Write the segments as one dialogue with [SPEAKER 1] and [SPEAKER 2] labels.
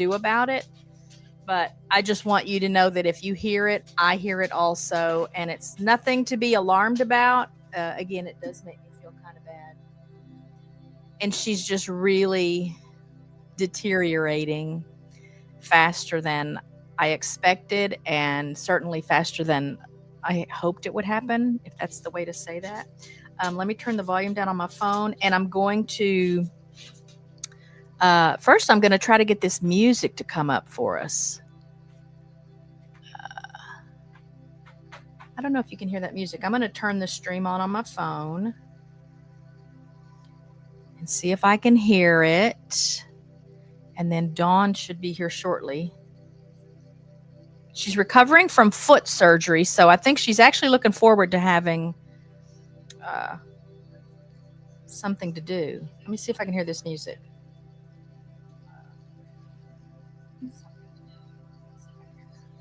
[SPEAKER 1] do about it. But I just want you to know that if you hear it, I hear it also, and it's nothing to be alarmed about. Again, it does make me feel kind of bad. And she's just really deteriorating faster than I expected, and certainly faster than I hoped it would happen, if that's the way to say that. Let me turn the volume down on my phone, and I'm going to first, I'm going to try to get this music to come up for us. I don't know if you can hear that music. I'm going to turn the stream on my phone and see if I can hear it. And then Dawn should be here shortly. She's recovering from foot surgery, so I think she's actually looking forward to having something to do. Let me see if I can hear this music.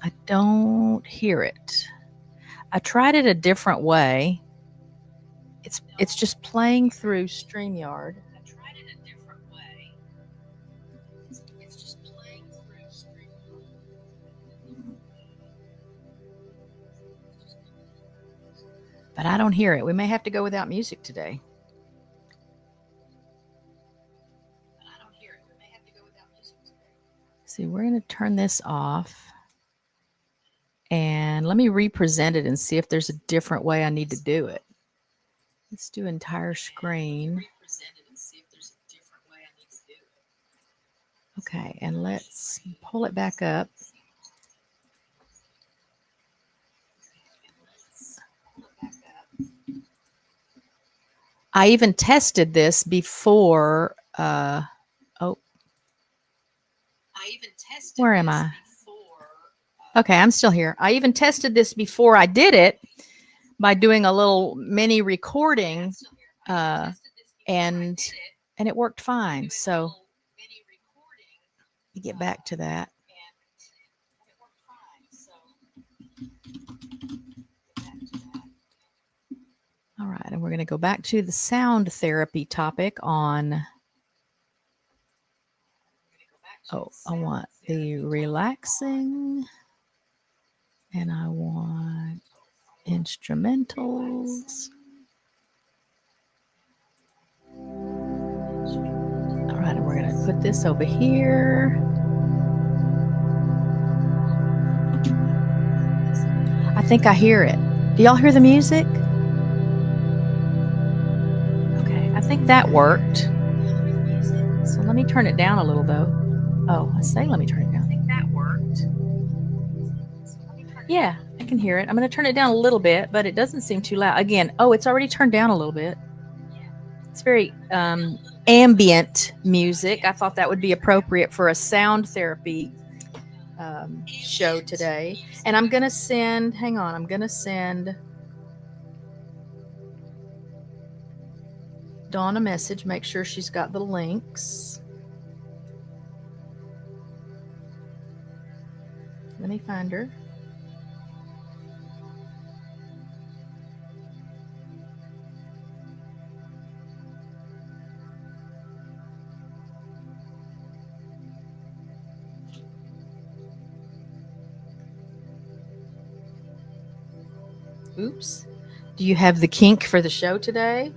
[SPEAKER 1] I don't hear it. I tried it a different way. It's just playing through StreamYard. I tried it a different way. It's just playing through StreamYard. But I don't hear it. We may have to go without music today. But I don't hear it. We may have to go without music today. See, we're going to turn this off. And let me represent it and see if there's a different way I need to do it. Let's do entire screen. Okay, and let's pull it back up. I even tested this before. Where am I? Okay, I'm still here. I even tested this before I did it by doing a little mini recording, and it worked fine. So let me get back to that. All right, and we're going to go back to the sound therapy topic on. Oh, I want the relaxing, and I want instrumentals. All right, and we're going to put this over here. I think I hear it. Do y'all hear the music? Okay, I think that worked. So let me turn it down a little, though. Oh, I say let me turn it down. I think that worked. Yeah, I can hear it. I'm going to turn it down a little bit, but it doesn't seem too loud. Again, oh, it's already turned down a little bit. It's very ambient music. I thought that would be appropriate for a sound therapy show today. And I'm going to send, hang on, I'm going to send Dawn a message, make sure she's got the links. Let me find her. Oops. Do you have the kink for the show today?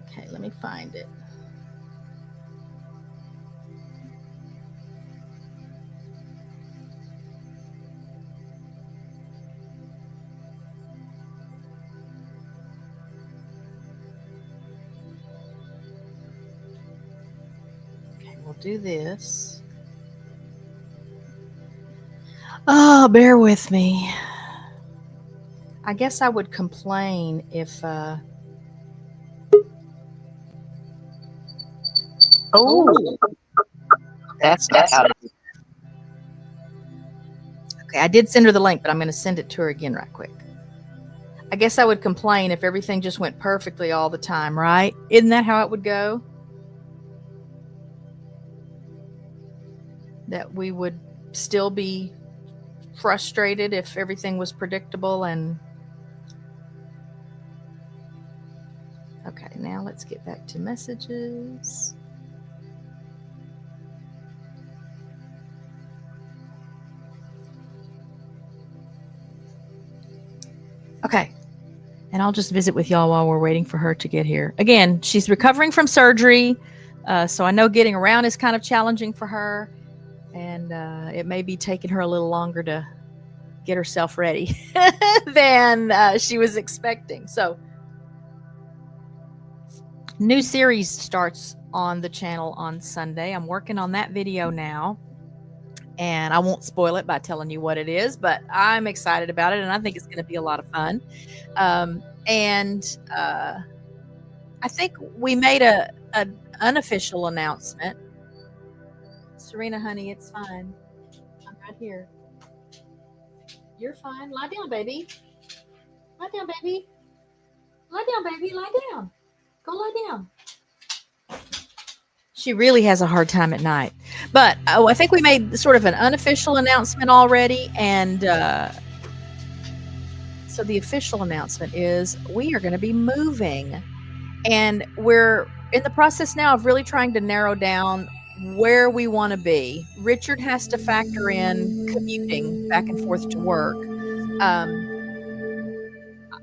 [SPEAKER 1] Okay, let me find it. Okay, we'll do this. Oh, bear with me. I guess I would complain if
[SPEAKER 2] Oh, that's loud.
[SPEAKER 1] Okay, I did send her the link, but I'm going to send it to her again right quick. I guess I would complain if everything just went perfectly all the time, right? Isn't that how it would go? That we would still be frustrated if everything was predictable and Okay, now let's get back to messages. Okay. And I'll just visit with y'all while we're waiting for her to get here. Again, she's recovering from surgery. So I know getting around is kind of challenging for her. And it may be taking her a little longer to get herself ready than she was expecting. So, new series starts on the channel on Sunday. I'm working on that video now. And I won't spoil it by telling you what it is, but I'm excited about it. And I think it's going to be a lot of fun. And I think we made an unofficial announcement. Serena, honey, it's fine. I'm right here. You're fine. Lie down, baby. Lie down, baby. Lie down, baby. Lie down. Go lie down. She really has a hard time at night. But I think we made sort of an unofficial announcement already. And so the official announcement is we are going to be moving. And we're in the process now of really trying to narrow down where we want to be. Richard has to factor in commuting back and forth to work. Um,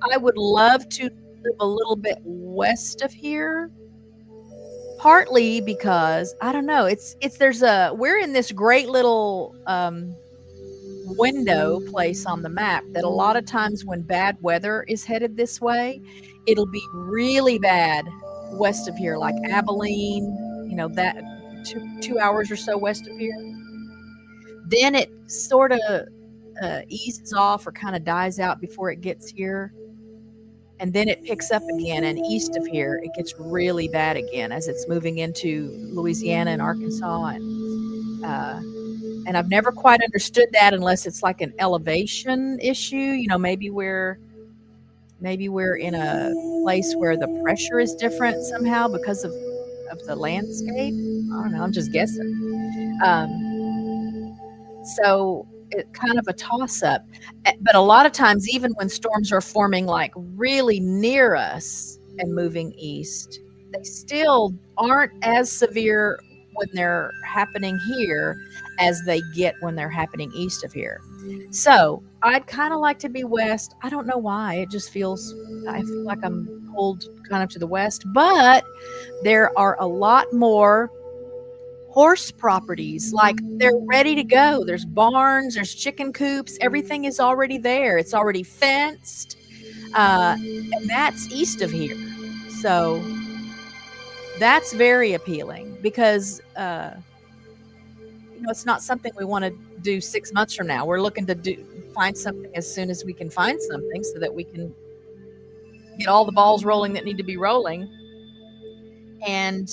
[SPEAKER 1] I would love to live a little bit west of here, partly because I don't know. We're in this great little window place on the map that a lot of times when bad weather is headed this way, it'll be really bad west of here, like Abilene, that 2 hours or so west of here. Then it sort of eases off or kind of dies out before it gets here. And then it picks up again. And east of here, it gets really bad again as it's moving into Louisiana and Arkansas. And I've never quite understood that unless it's like an elevation issue. Maybe we're in a place where the pressure is different somehow because of the landscape. I don't know. I'm just guessing. So it's kind of a toss up. But a lot of times, even when storms are forming like really near us and moving east, they still aren't as severe when they're happening here as they get when they're happening east of here. So I'd kind of like to be west. I don't know why. I feel like I'm pulled kind of to the west, but there are a lot more horse properties. Like they're ready to go. There's barns, there's chicken coops, everything is already there. It's already fenced. And that's east of here. So that's very appealing because it's not something we want to do 6 months from now. We're looking to find something as soon as we can find something so that we can get all the balls rolling that need to be rolling. And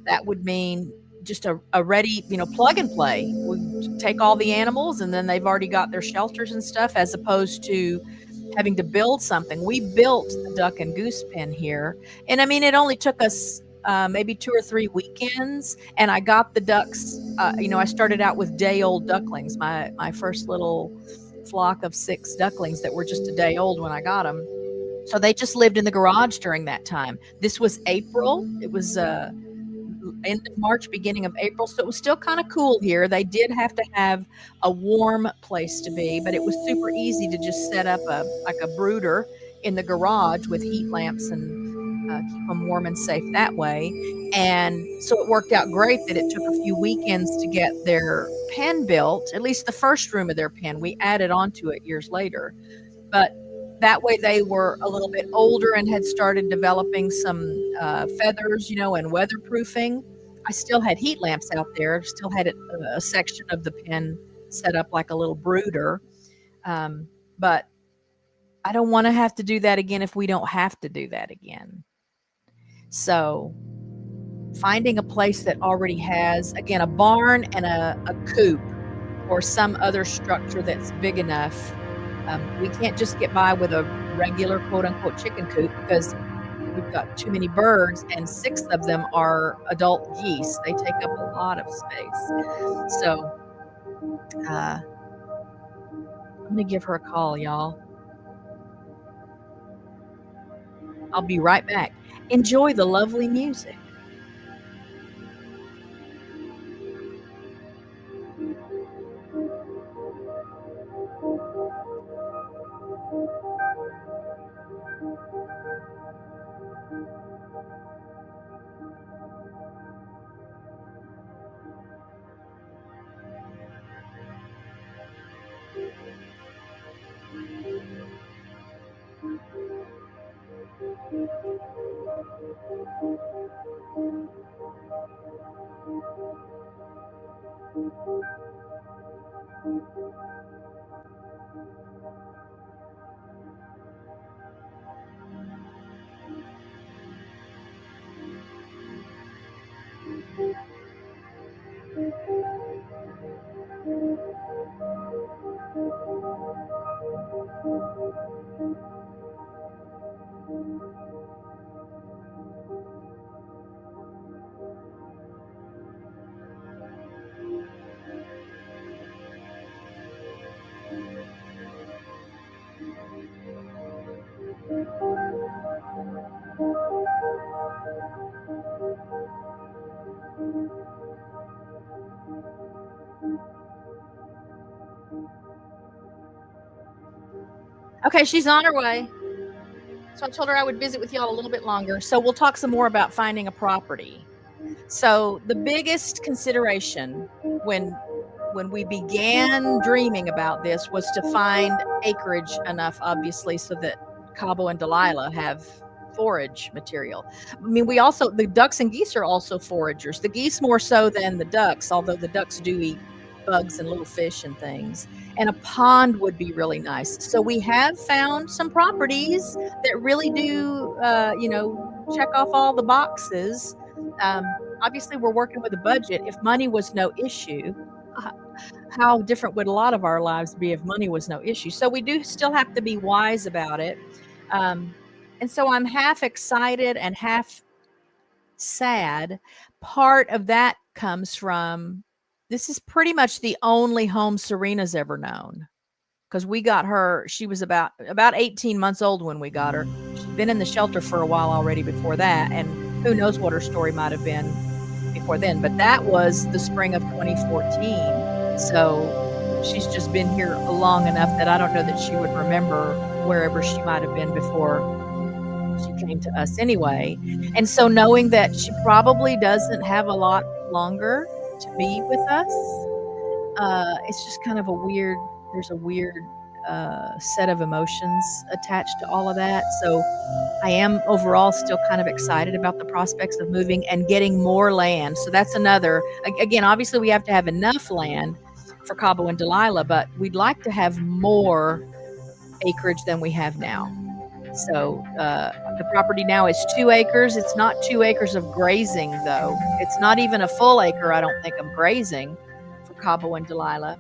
[SPEAKER 1] that would mean just a ready, plug and play. We take all the animals and then they've already got their shelters and stuff, as opposed to having to build something. We built the duck and goose pen here. And I mean, it only took us maybe 2 or 3 weekends. And I got the ducks, I started out with day old ducklings, my first little flock of 6 ducklings that were just a day old when I got them. So they just lived in the garage during that time. This was April. It was end of March, beginning of April. So it was still kind of cool here. They did have to have a warm place to be, but it was super easy to just set up a brooder in the garage with heat lamps and keep them warm and safe that way. And so it worked out great that it took a few weekends to get their pen built, at least the first room of their pen. We added onto it years later. But that way they were a little bit older and had started developing some feathers, and weatherproofing. I still had heat lamps out there, still had a section of the pen set up like a little brooder. But I don't want to have to do that again if we don't have to do that again. So finding a place that already has, again, a barn and a coop or some other structure that's big enough. We can't just get by with a regular quote unquote chicken coop because we've got too many birds and 6 of them are adult geese. They take up a lot of space. So I'm going to give her a call, y'all. I'll be right back. Enjoy the lovely music. Okay, she's on her way. So I told her I would visit with y'all a little bit longer. So we'll talk some more about finding a property. So the biggest consideration when we began dreaming about this was to find acreage enough, obviously, so that Cabo and Delilah have forage material. I mean, the ducks and geese are also foragers. The geese more so than the ducks, although the ducks do eat bugs and little fish and things. And a pond would be really nice. So we have found some properties that really do, check off all the boxes. Obviously, we're working with a budget. If money was no issue, uh, how different would a lot of our lives be if money was no issue? So we do still have to be wise about it. Um, and so I'm half excited and half sad. Part of that comes from this is pretty much the only home Serena's ever known because we got her. She was about 18 months old when we got her. She'd been in the shelter for a while already before that, and who knows what her story might have been before then. But that was the spring of 2014. So she's just been here long enough that I don't know that she would remember wherever she might have been before she came to us anyway. And so knowing that she probably doesn't have a lot longer to be with us, it's just kind of there's a weird set of emotions attached to all of that. So I am overall still kind of excited about the prospects of moving and getting more land. So that's again, obviously we have to have enough land for Cabo and Delilah, but we'd like to have more acreage than we have now. So the property now is 2 acres. It's not 2 acres of grazing, though. It's not even a full acre, I don't think, of grazing for Cabo and Delilah,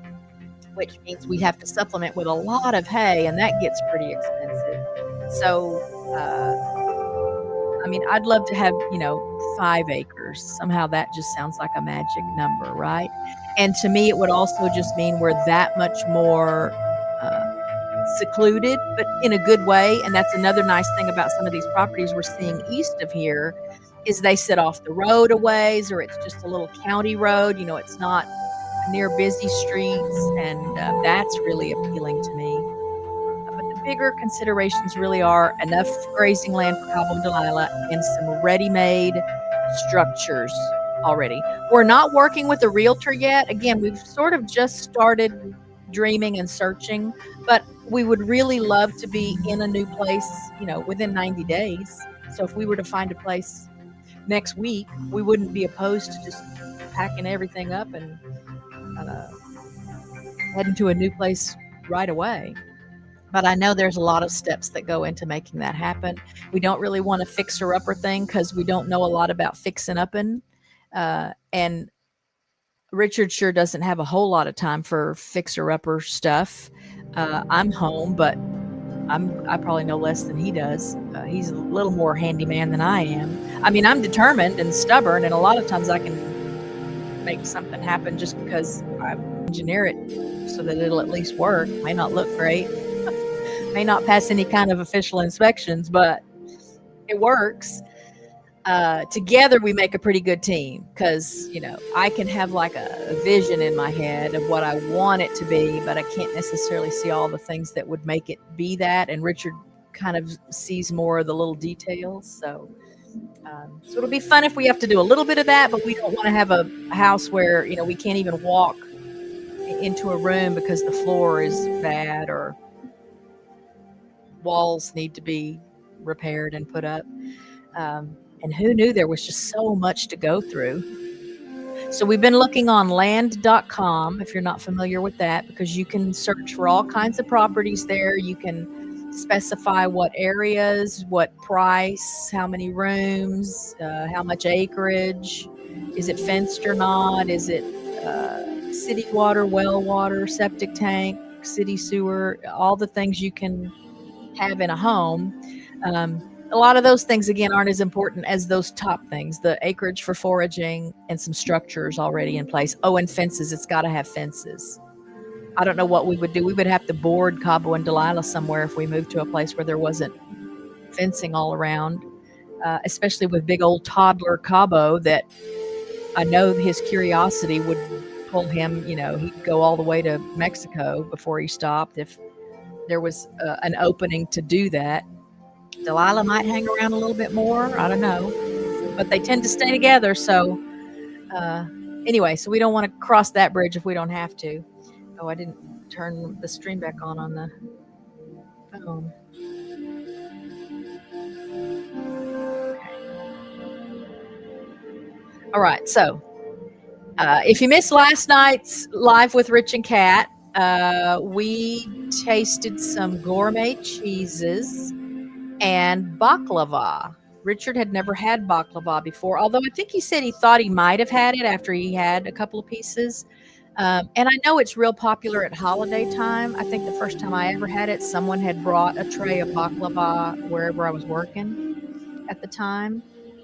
[SPEAKER 1] which means we have to supplement with a lot of hay, and that gets pretty expensive. So, I mean, I'd love to have, 5 acres. Somehow that just sounds like a magic number, right? And to me, it would also just mean we're that much more secluded, but in a good way. And that's another nice thing about some of these properties we're seeing east of here is they sit off the road a ways, or it's just a little county road. It's not near busy streets, and that's really appealing to me. But the bigger considerations really are enough grazing land for Cabo and Delilah and some ready-made structures already. We're not working with a realtor yet. Again, we've sort of just started dreaming and searching, but we would really love to be in a new place, within 90 days. So if we were to find a place next week, we wouldn't be opposed to just packing everything up and heading to a new place right away. But I know there's a lot of steps that go into making that happen. We don't really want a fixer-upper thing because we don't know a lot about fixing-upping. And Richard sure doesn't have a whole lot of time for fixer-upper stuff. I'm home, but I probably know less than he does. He's a little more handyman than I am. I mean, I'm determined and stubborn, and a lot of times I can make something happen just because I engineer it so that it'll at least work. May not look great, may not pass any kind of official inspections, but it works. Together we make a pretty good team because I can have like a vision in my head of what I want it to be, but I can't necessarily see all the things that would make it be that. And Richard kind of sees more of the little details. So it'll be fun if we have to do a little bit of that, but we don't want to have a house where we can't even walk into a room because the floor is bad or walls need to be repaired and put up. And who knew there was just so much to go through. So we've been looking on land.com, if you're not familiar with that, because you can search for all kinds of properties there. You can specify what areas, what price, how many rooms, how much acreage, is it fenced or not, is it city water, well water, septic tank, city sewer, all the things you can have in a home. A lot of those things, again, aren't as important as those top things, the acreage for foraging and some structures already in place. Oh, and fences. It's got to have fences. I don't know what we would do. We would have to board Cabo and Delilah somewhere if we moved to a place where there wasn't fencing all around, especially with big old toddler Cabo that I know his curiosity would pull him. He'd go all the way to Mexico before he stopped if there was an opening to do that. Delilah might hang around a little bit more. I don't know. But they tend to stay together. So anyway, so we don't want to cross that bridge if we don't have to. Oh, I didn't turn the stream back on the phone. Okay. All right. So if you missed last night's Live with Rich and Kat, we tasted some gourmet cheeses and baklava. Richard had never had baklava before, although I think he said he thought he might have had it after he had a couple of pieces. And I know it's real popular at holiday time. I think the first time I ever had it, someone had brought a tray of baklava wherever I was working at the time.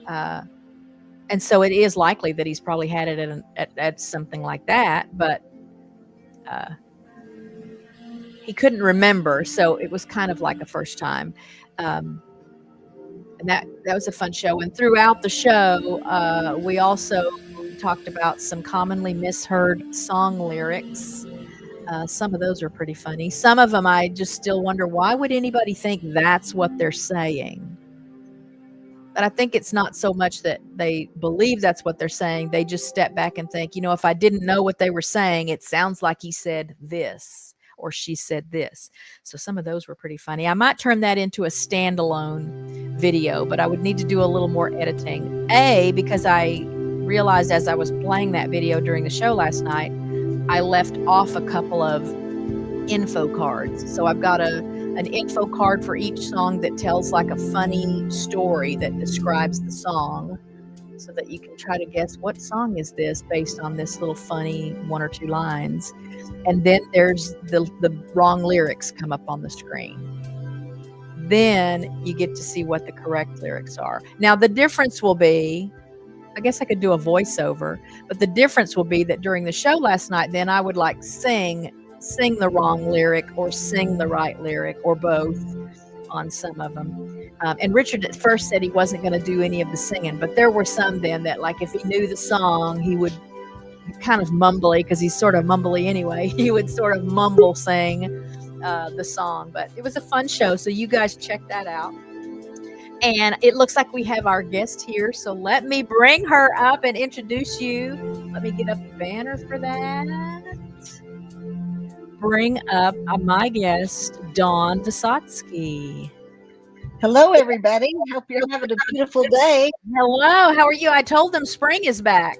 [SPEAKER 1] And so it is likely that he's probably had it at something like that, but he couldn't remember. So it was kind of like a first time. And that was a fun show. And throughout the show, we also talked about some commonly misheard song lyrics. Some of those are pretty funny. Some of them I just still wonder, why would anybody think that's what they're saying? But I think it's not so much that they believe that's what they're saying. They just step back and think, if I didn't know what they were saying, it sounds like he said this or she said this. So some of those were pretty funny. I might turn that into a standalone video, but I would need to do a little more editing. Because I realized as I was playing that video during the show last night, I left off a couple of info cards. So I've got an info card for each song that tells like a funny story that describes the song, so that you can try to guess what song is this based on this little funny one or two lines. And then there's the wrong lyrics come up on the screen. Then you get to see what the correct lyrics are. Now the difference will be, I guess I could do a voiceover, but the difference will be that during the show last night, then I would like sing the wrong lyric or sing the right lyric or both on some of them. And Richard at first said he wasn't going to do any of the singing, but there were some then that, like, if he knew the song, he would kind of mumbly, because he's sort of mumbly anyway, he would sort of mumble sing the song. But it was a fun show, so you guys check that out. And it looks like we have our guest here, so let me bring her up and introduce you. Let me get up the banner for that. Bring up my guest, Dawn Vissotzky.
[SPEAKER 3] Hello, everybody. Hope you're having a beautiful day.
[SPEAKER 1] Hello. How are you? I told them spring is back.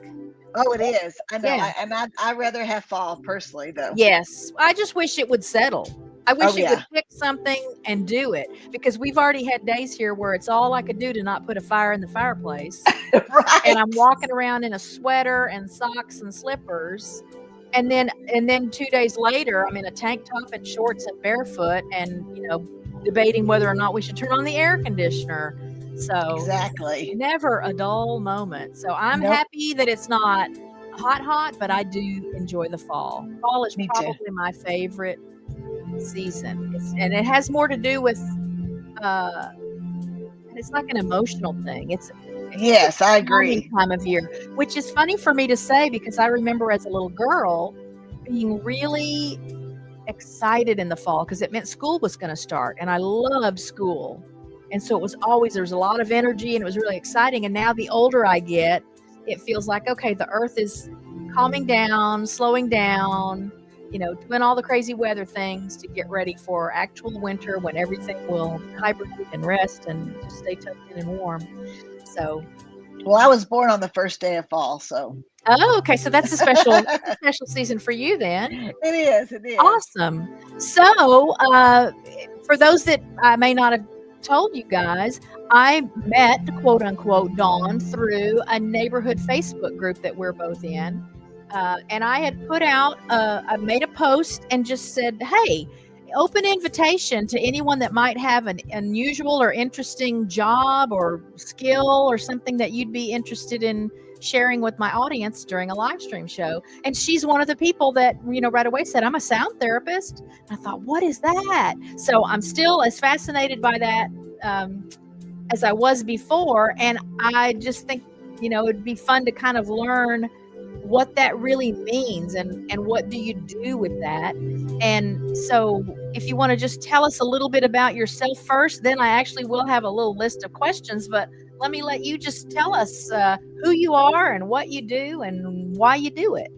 [SPEAKER 3] Oh, it is. I know.
[SPEAKER 1] Yeah.
[SPEAKER 3] I'd rather have fall personally, though.
[SPEAKER 1] Yes. I just wish it would settle. I wish it would pick something and do it, because we've already had days here where it's all I could do to not put a fire in the fireplace.
[SPEAKER 3] Right.
[SPEAKER 1] And I'm walking around in a sweater and socks and slippers. And then 2 days later, I'm in a tank top and shorts and barefoot and, debating whether or not we should turn on the air conditioner. So
[SPEAKER 3] exactly,
[SPEAKER 1] never a dull moment. So I'm happy that it's not hot, but I do enjoy the fall. Fall is probably my favorite season. And it has more to do with, It's like an emotional thing. It's
[SPEAKER 3] Yes, I
[SPEAKER 1] a calming
[SPEAKER 3] agree.
[SPEAKER 1] time of year, which is funny for me to say because I remember as a little girl being really excited in the fall because it meant school was going to start, and I loved school. And so it was always, there was a lot of energy and it was really exciting. And now the older I get, it feels like, okay, the earth is calming down, slowing down, doing all the crazy weather things to get ready for actual winter when everything will hibernate and rest and just stay tucked in and warm. So,
[SPEAKER 3] Well, I was born on the first day of fall, so
[SPEAKER 1] oh, okay. So that's a special season for you then.
[SPEAKER 3] it is. It is.
[SPEAKER 1] Awesome. So, for those that I may not have told you guys, I met quote unquote Dawn through a neighborhood Facebook group that we're both in. And I had I made a post and just said, hey, open invitation to anyone that might have an unusual or interesting job or skill or something that you'd be interested in sharing with my audience during a live stream show. And she's one of the people that, right away said, I'm a sound therapist. And I thought, what is that? So I'm still as fascinated by that as I was before. And I just think, it'd be fun to kind of learn what that really means and what do you do with that. And so if you want to just tell us a little bit about yourself first, then I actually will have a little list of questions, but let me let you just tell us who you are and what you do and why you do it.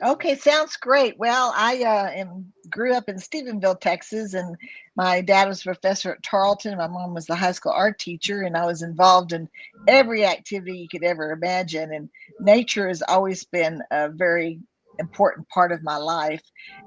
[SPEAKER 3] Okay, sounds great. Well, I grew up in Stephenville, Texas, and my dad was a professor at Tarleton. My mom was the high school art teacher, and I was involved in every activity you could ever imagine. And nature has always been a very important part of my life.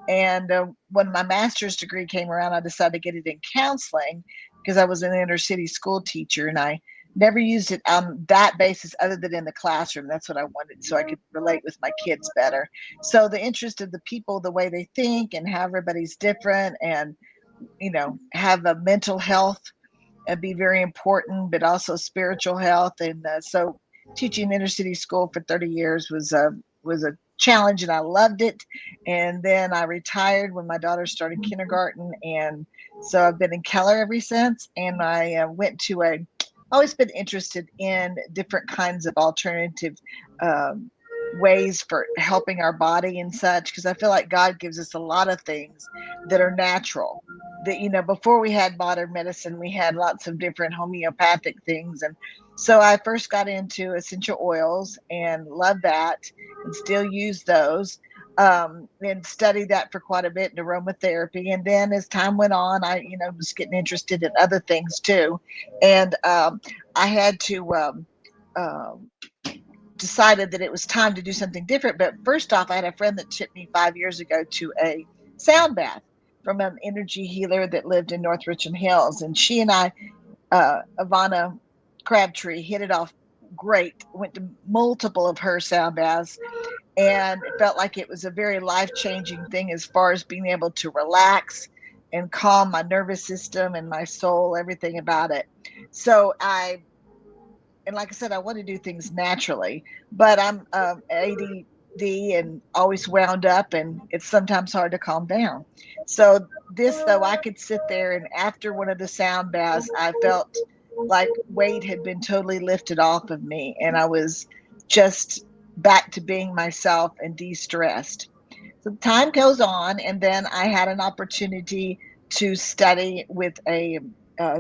[SPEAKER 3] And when my master's degree came around, I decided to get it in counseling because I was an inner city school teacher, and I never used it on that basis other than in the classroom. That's what I wanted, so I could relate with my kids better. So the interest of the people, the way they think and how everybody's different, and have a mental health and be very important, but also spiritual health. And so teaching inner city school for 30 years was a challenge, and I loved it. And then I retired when my daughter started kindergarten, and so I've been in Keller ever since. And I went to always been interested in different kinds of alternative um, ways for helping our body and such, because I feel like God gives us a lot of things that are natural. That before we had modern medicine, we had lots of different homeopathic things. And so I first got into essential oils and love that, and still use those. And studied that for quite a bit in aromatherapy. And then as time went on, I was getting interested in other things too. And I had to um, decided that it was time to do something different. But first off, I had a friend that took me 5 years ago to a sound bath from an energy healer that lived in North Richland Hills. And she and I, Ivana Crabtree, hit it off great. Went to multiple of her sound baths, and it felt like it was a very life-changing thing as far as being able to relax and calm my nervous system and my soul, everything about it. So and like I said, I want to do things naturally, but I'm ADD and always wound up, and it's sometimes hard to calm down. So this, though, I could sit there, and after one of the sound baths, I felt like weight had been totally lifted off of me, and I was just back to being myself and de-stressed. So time goes on, and then I had an opportunity to study with a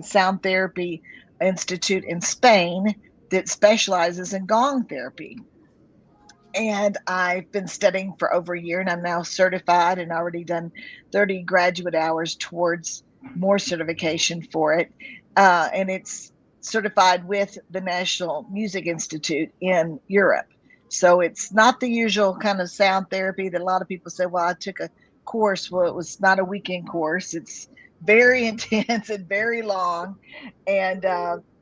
[SPEAKER 3] sound therapy institute in Spain that specializes in gong therapy. And I've been studying for over a year, and I'm now certified and already done 30 graduate hours towards more certification for it. And it's certified with the National Music Institute in Europe. So it's not the usual kind of sound therapy that a lot of people say, well, I took a course. Well, it was not a weekend course. It's very intense and very long. And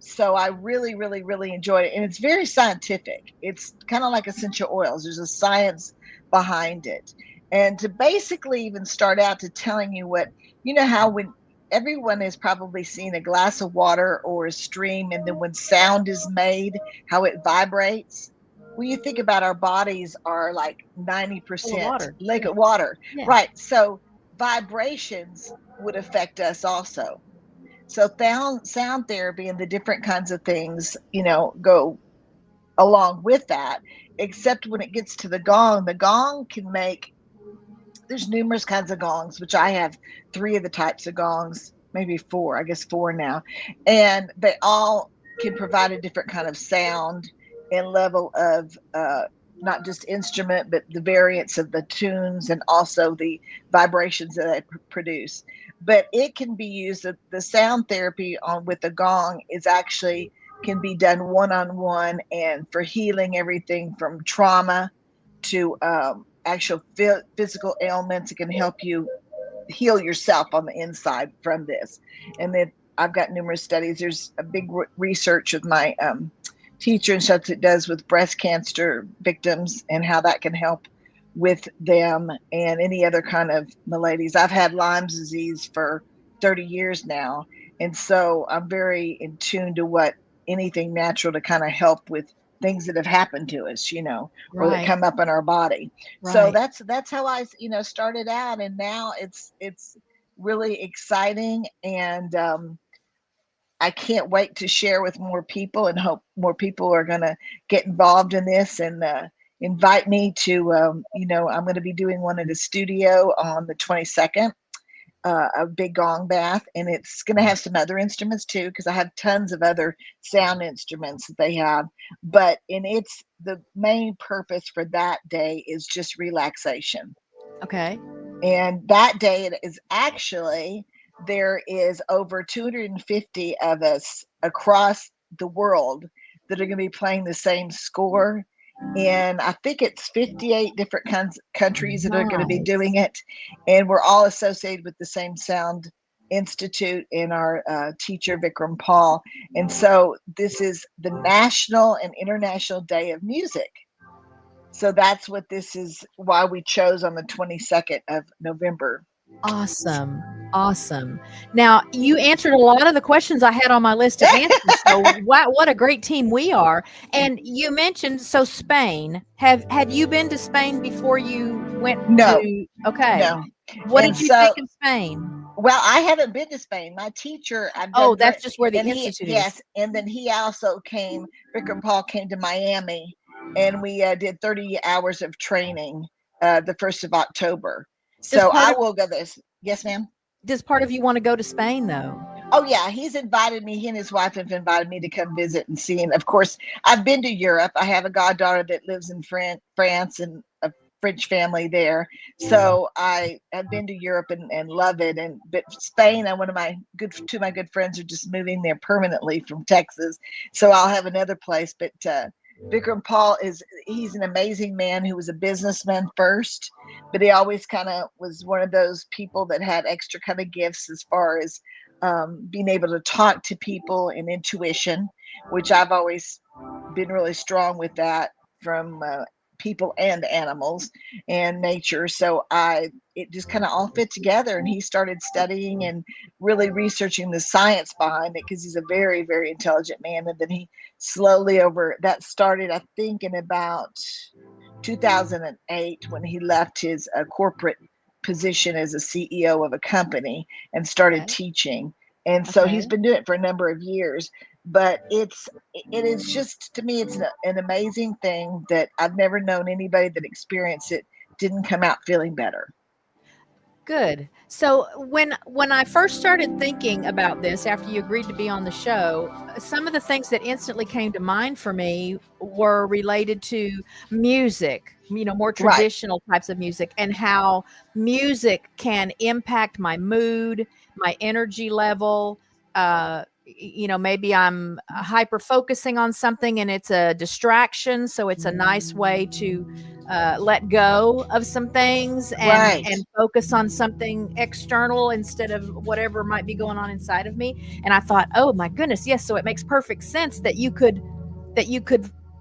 [SPEAKER 3] so I really, really, really enjoyed it. And it's very scientific. It's kind of like essential oils. There's a science behind it. And to basically even start out to telling you what, how when everyone has probably seen a glass of water or a stream, and then when sound is made, how it vibrates. When you think about, our bodies are like
[SPEAKER 1] Full of
[SPEAKER 3] 90%
[SPEAKER 1] water.
[SPEAKER 3] liquid water.
[SPEAKER 1] Yeah.
[SPEAKER 3] Right. So vibrations would affect us also. So sound therapy and the different kinds of things, go along with that. Except when it gets to the gong can make, there's numerous kinds of gongs, which I have three of the types of gongs, maybe four, I guess four now. And they all can provide a different kind of sound and level of not just instrument, but the variance of the tunes and also the vibrations that they produce. But it can be used, the sound therapy on with the gong is actually can be done one-on-one and for healing everything from trauma to actual physical ailments. It can help you heal yourself on the inside from this. And then I've got numerous studies. There's a big research with my teacher and such that does with breast cancer victims and how that can help with them and any other kind of maladies. I've had Lyme's disease for 30 years now. And so I'm very in tune to what anything natural to kind of help with things that have happened to us, or that
[SPEAKER 1] Right.
[SPEAKER 3] come up in our body. So
[SPEAKER 1] Right.
[SPEAKER 3] that's how I, started out, and now it's really exciting, and I can't wait to share with more people, and hope more people are going to get involved in this and invite me to. I'm going to be doing one at a studio on the 22nd. A big gong bath, and it's going to have some other instruments too, because I have tons of other sound instruments that they have. But in it's the main purpose for that day is just relaxation.
[SPEAKER 1] Okay.
[SPEAKER 3] And that day it is actually, there is over 250 of us across the world that are going to be playing the same score. And I think it's 58 different countries that are going to be doing
[SPEAKER 1] Nice.
[SPEAKER 3] it. And we're all associated with the same Sound Institute and our teacher, Vikram Paul. And so this is the National and International Day of Music. So that's what this is, why we chose on the 22nd of November.
[SPEAKER 1] Awesome. Awesome. Now, you answered a lot of the questions I had on my list to answer. So, wow, what a great team we are. And you mentioned, so Spain. Had you been to Spain before you went
[SPEAKER 3] No,
[SPEAKER 1] to? Okay.
[SPEAKER 3] no.
[SPEAKER 1] What
[SPEAKER 3] And
[SPEAKER 1] did you think
[SPEAKER 3] so,
[SPEAKER 1] of Spain?
[SPEAKER 3] well, I haven't been to Spain. My teacher, I've
[SPEAKER 1] Oh,
[SPEAKER 3] done
[SPEAKER 1] that's just where the
[SPEAKER 3] and he,
[SPEAKER 1] institute is.
[SPEAKER 3] yes, and then he also came, Vikram Paul came to Miami, and we did 30 hours of training the 1st of October.
[SPEAKER 1] Does
[SPEAKER 3] So
[SPEAKER 1] part
[SPEAKER 3] I
[SPEAKER 1] of
[SPEAKER 3] will go this. Yes, ma'am.
[SPEAKER 1] does part of you want to go to Spain though?
[SPEAKER 3] Oh yeah, he's invited me. He and his wife have invited me to come visit and see. And of course, I've been to Europe. I have a goddaughter that lives in France and a French family there. So I have been to Europe and love it. And but Spain, and one of my two of my good friends are just moving there permanently from Texas. So I'll have another place. But Vikram Paul he's an amazing man who was a businessman first, but he always kind of was one of those people that had extra kind of gifts as far as being able to talk to people and intuition, which I've always been really strong with that from people and animals and nature. So it just kind of all fit together. And he started studying and really researching the science behind it because he's a very, very intelligent man. And then he slowly over that started, I think, in about 2008 when he left his corporate position as a CEO of a company and started
[SPEAKER 1] Okay.
[SPEAKER 3] teaching. And so he's
[SPEAKER 1] Okay.
[SPEAKER 3] been doing it for a number of years. But it is just, to me, it's an amazing thing that I've never known anybody that experienced it didn't come out feeling better.
[SPEAKER 1] Good. So when I first started thinking about this after you agreed to be on the show, some of the things that instantly came to mind for me were related to music, more
[SPEAKER 3] Right.
[SPEAKER 1] traditional types of music, and how music can impact my mood, my energy level. Maybe I'm hyper focusing on something and it's a distraction, so it's a nice way to let go of some things
[SPEAKER 3] Right.
[SPEAKER 1] and focus on something external instead of whatever might be going on inside of me. And I thought, oh my goodness, yes. So it makes perfect sense that you could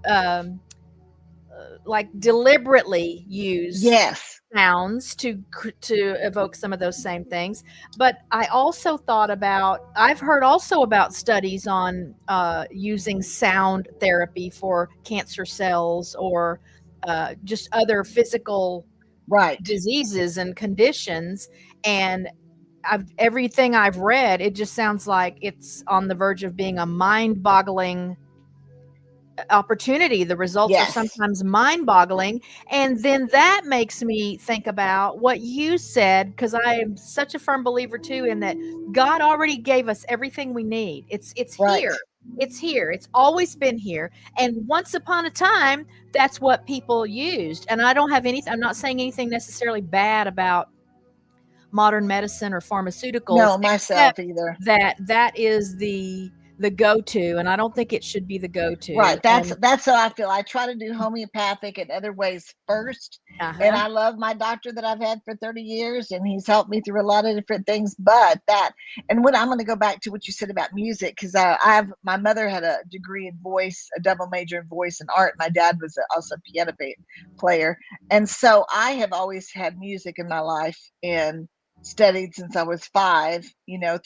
[SPEAKER 1] um, like deliberately use
[SPEAKER 3] Yes.
[SPEAKER 1] sounds to evoke some of those same things. But I also thought about, I've heard also about studies on using sound therapy for cancer cells or just other physical
[SPEAKER 3] Right.
[SPEAKER 1] diseases and conditions. And everything I've read, it just sounds like it's on the verge of being a mind-boggling opportunity. The results are
[SPEAKER 3] Yes.
[SPEAKER 1] sometimes mind-boggling, and then that makes me think about what you said, because I am such a firm believer too in that God already gave us everything we need. It's
[SPEAKER 3] Right.
[SPEAKER 1] here. It's here. It's always been here. And once upon a time, that's what people used. And I don't have anything, I'm not saying anything necessarily bad about modern medicine or pharmaceuticals,
[SPEAKER 3] No,
[SPEAKER 1] except
[SPEAKER 3] myself either.
[SPEAKER 1] that that is the go-to, and I don't think it should be the go-to.
[SPEAKER 3] Right. That's
[SPEAKER 1] And
[SPEAKER 3] that's how I feel. I try to do homeopathic and other ways first. And
[SPEAKER 1] uh-huh.
[SPEAKER 3] I love my doctor that I've had for 30 years, and he's helped me through a lot of different things. But that, and when I'm going to go back to what you said about music, because I have my mother had a degree in voice, a double major in voice and art. My dad was also a piano player. And so I have always had music in my life and studied since I was 5,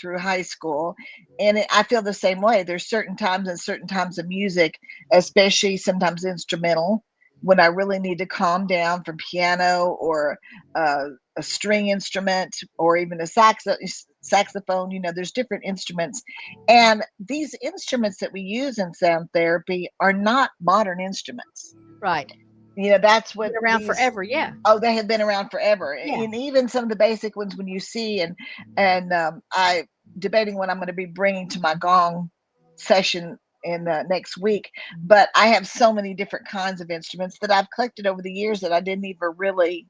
[SPEAKER 3] through high school. And I feel the same way. There's certain times and certain times of music, especially sometimes instrumental, when I really need to calm down from piano or a string instrument or even a saxophone. There's different instruments. And these instruments that we use in sound therapy are not modern instruments.
[SPEAKER 1] Right.
[SPEAKER 3] That's what
[SPEAKER 1] Been around
[SPEAKER 3] these,
[SPEAKER 1] forever. Yeah.
[SPEAKER 3] oh, they have been around forever.
[SPEAKER 1] Yeah.
[SPEAKER 3] And even some of the basic ones when you see, and I debating what I'm going to be bringing to my gong session in next week. But I have so many different kinds of instruments that I've collected over the years that I didn't even really,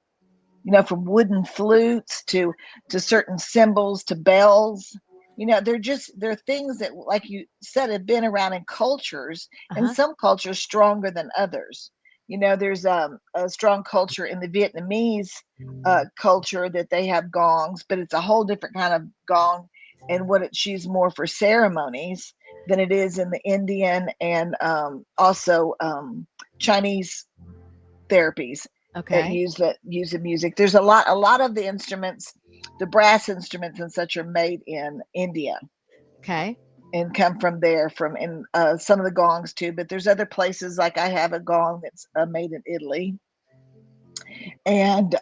[SPEAKER 3] from wooden flutes to certain cymbals to bells. They're things that, like you said, have been around in cultures, and
[SPEAKER 1] Uh-huh.
[SPEAKER 3] some cultures stronger than others. There's a strong culture in the Vietnamese culture that they have gongs, but it's a whole different kind of gong, and what it's used more for ceremonies than it is in the Indian and also Chinese therapies that
[SPEAKER 1] Okay.
[SPEAKER 3] use the music. There's a lot of the instruments, the brass instruments and such, are made in India
[SPEAKER 1] Okay.
[SPEAKER 3] and come from there, from in some of the gongs too. But there's other places, like I have a gong that's made in Italy, and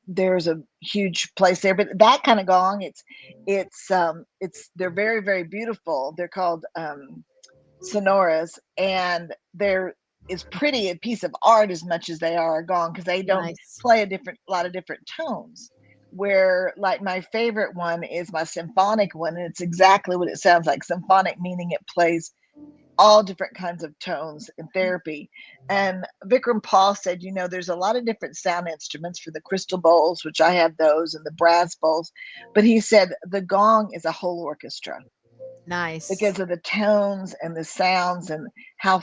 [SPEAKER 3] there's a huge place there. But that kind of gong, it's they're very, very beautiful. They're called sonoras, and they're as pretty a piece of art as much as they are a gong, because they don't
[SPEAKER 1] Nice.
[SPEAKER 3] play a lot of different tones. Where, like, my favorite one is my symphonic one, and it's exactly what it sounds like. Symphonic meaning it plays all different kinds of tones in therapy. And Vikram Paul said, there's a lot of different sound instruments for the crystal bowls, which I have those, and the brass bowls. But he said the gong is a whole orchestra
[SPEAKER 1] Nice.
[SPEAKER 3] because of the tones and the sounds and how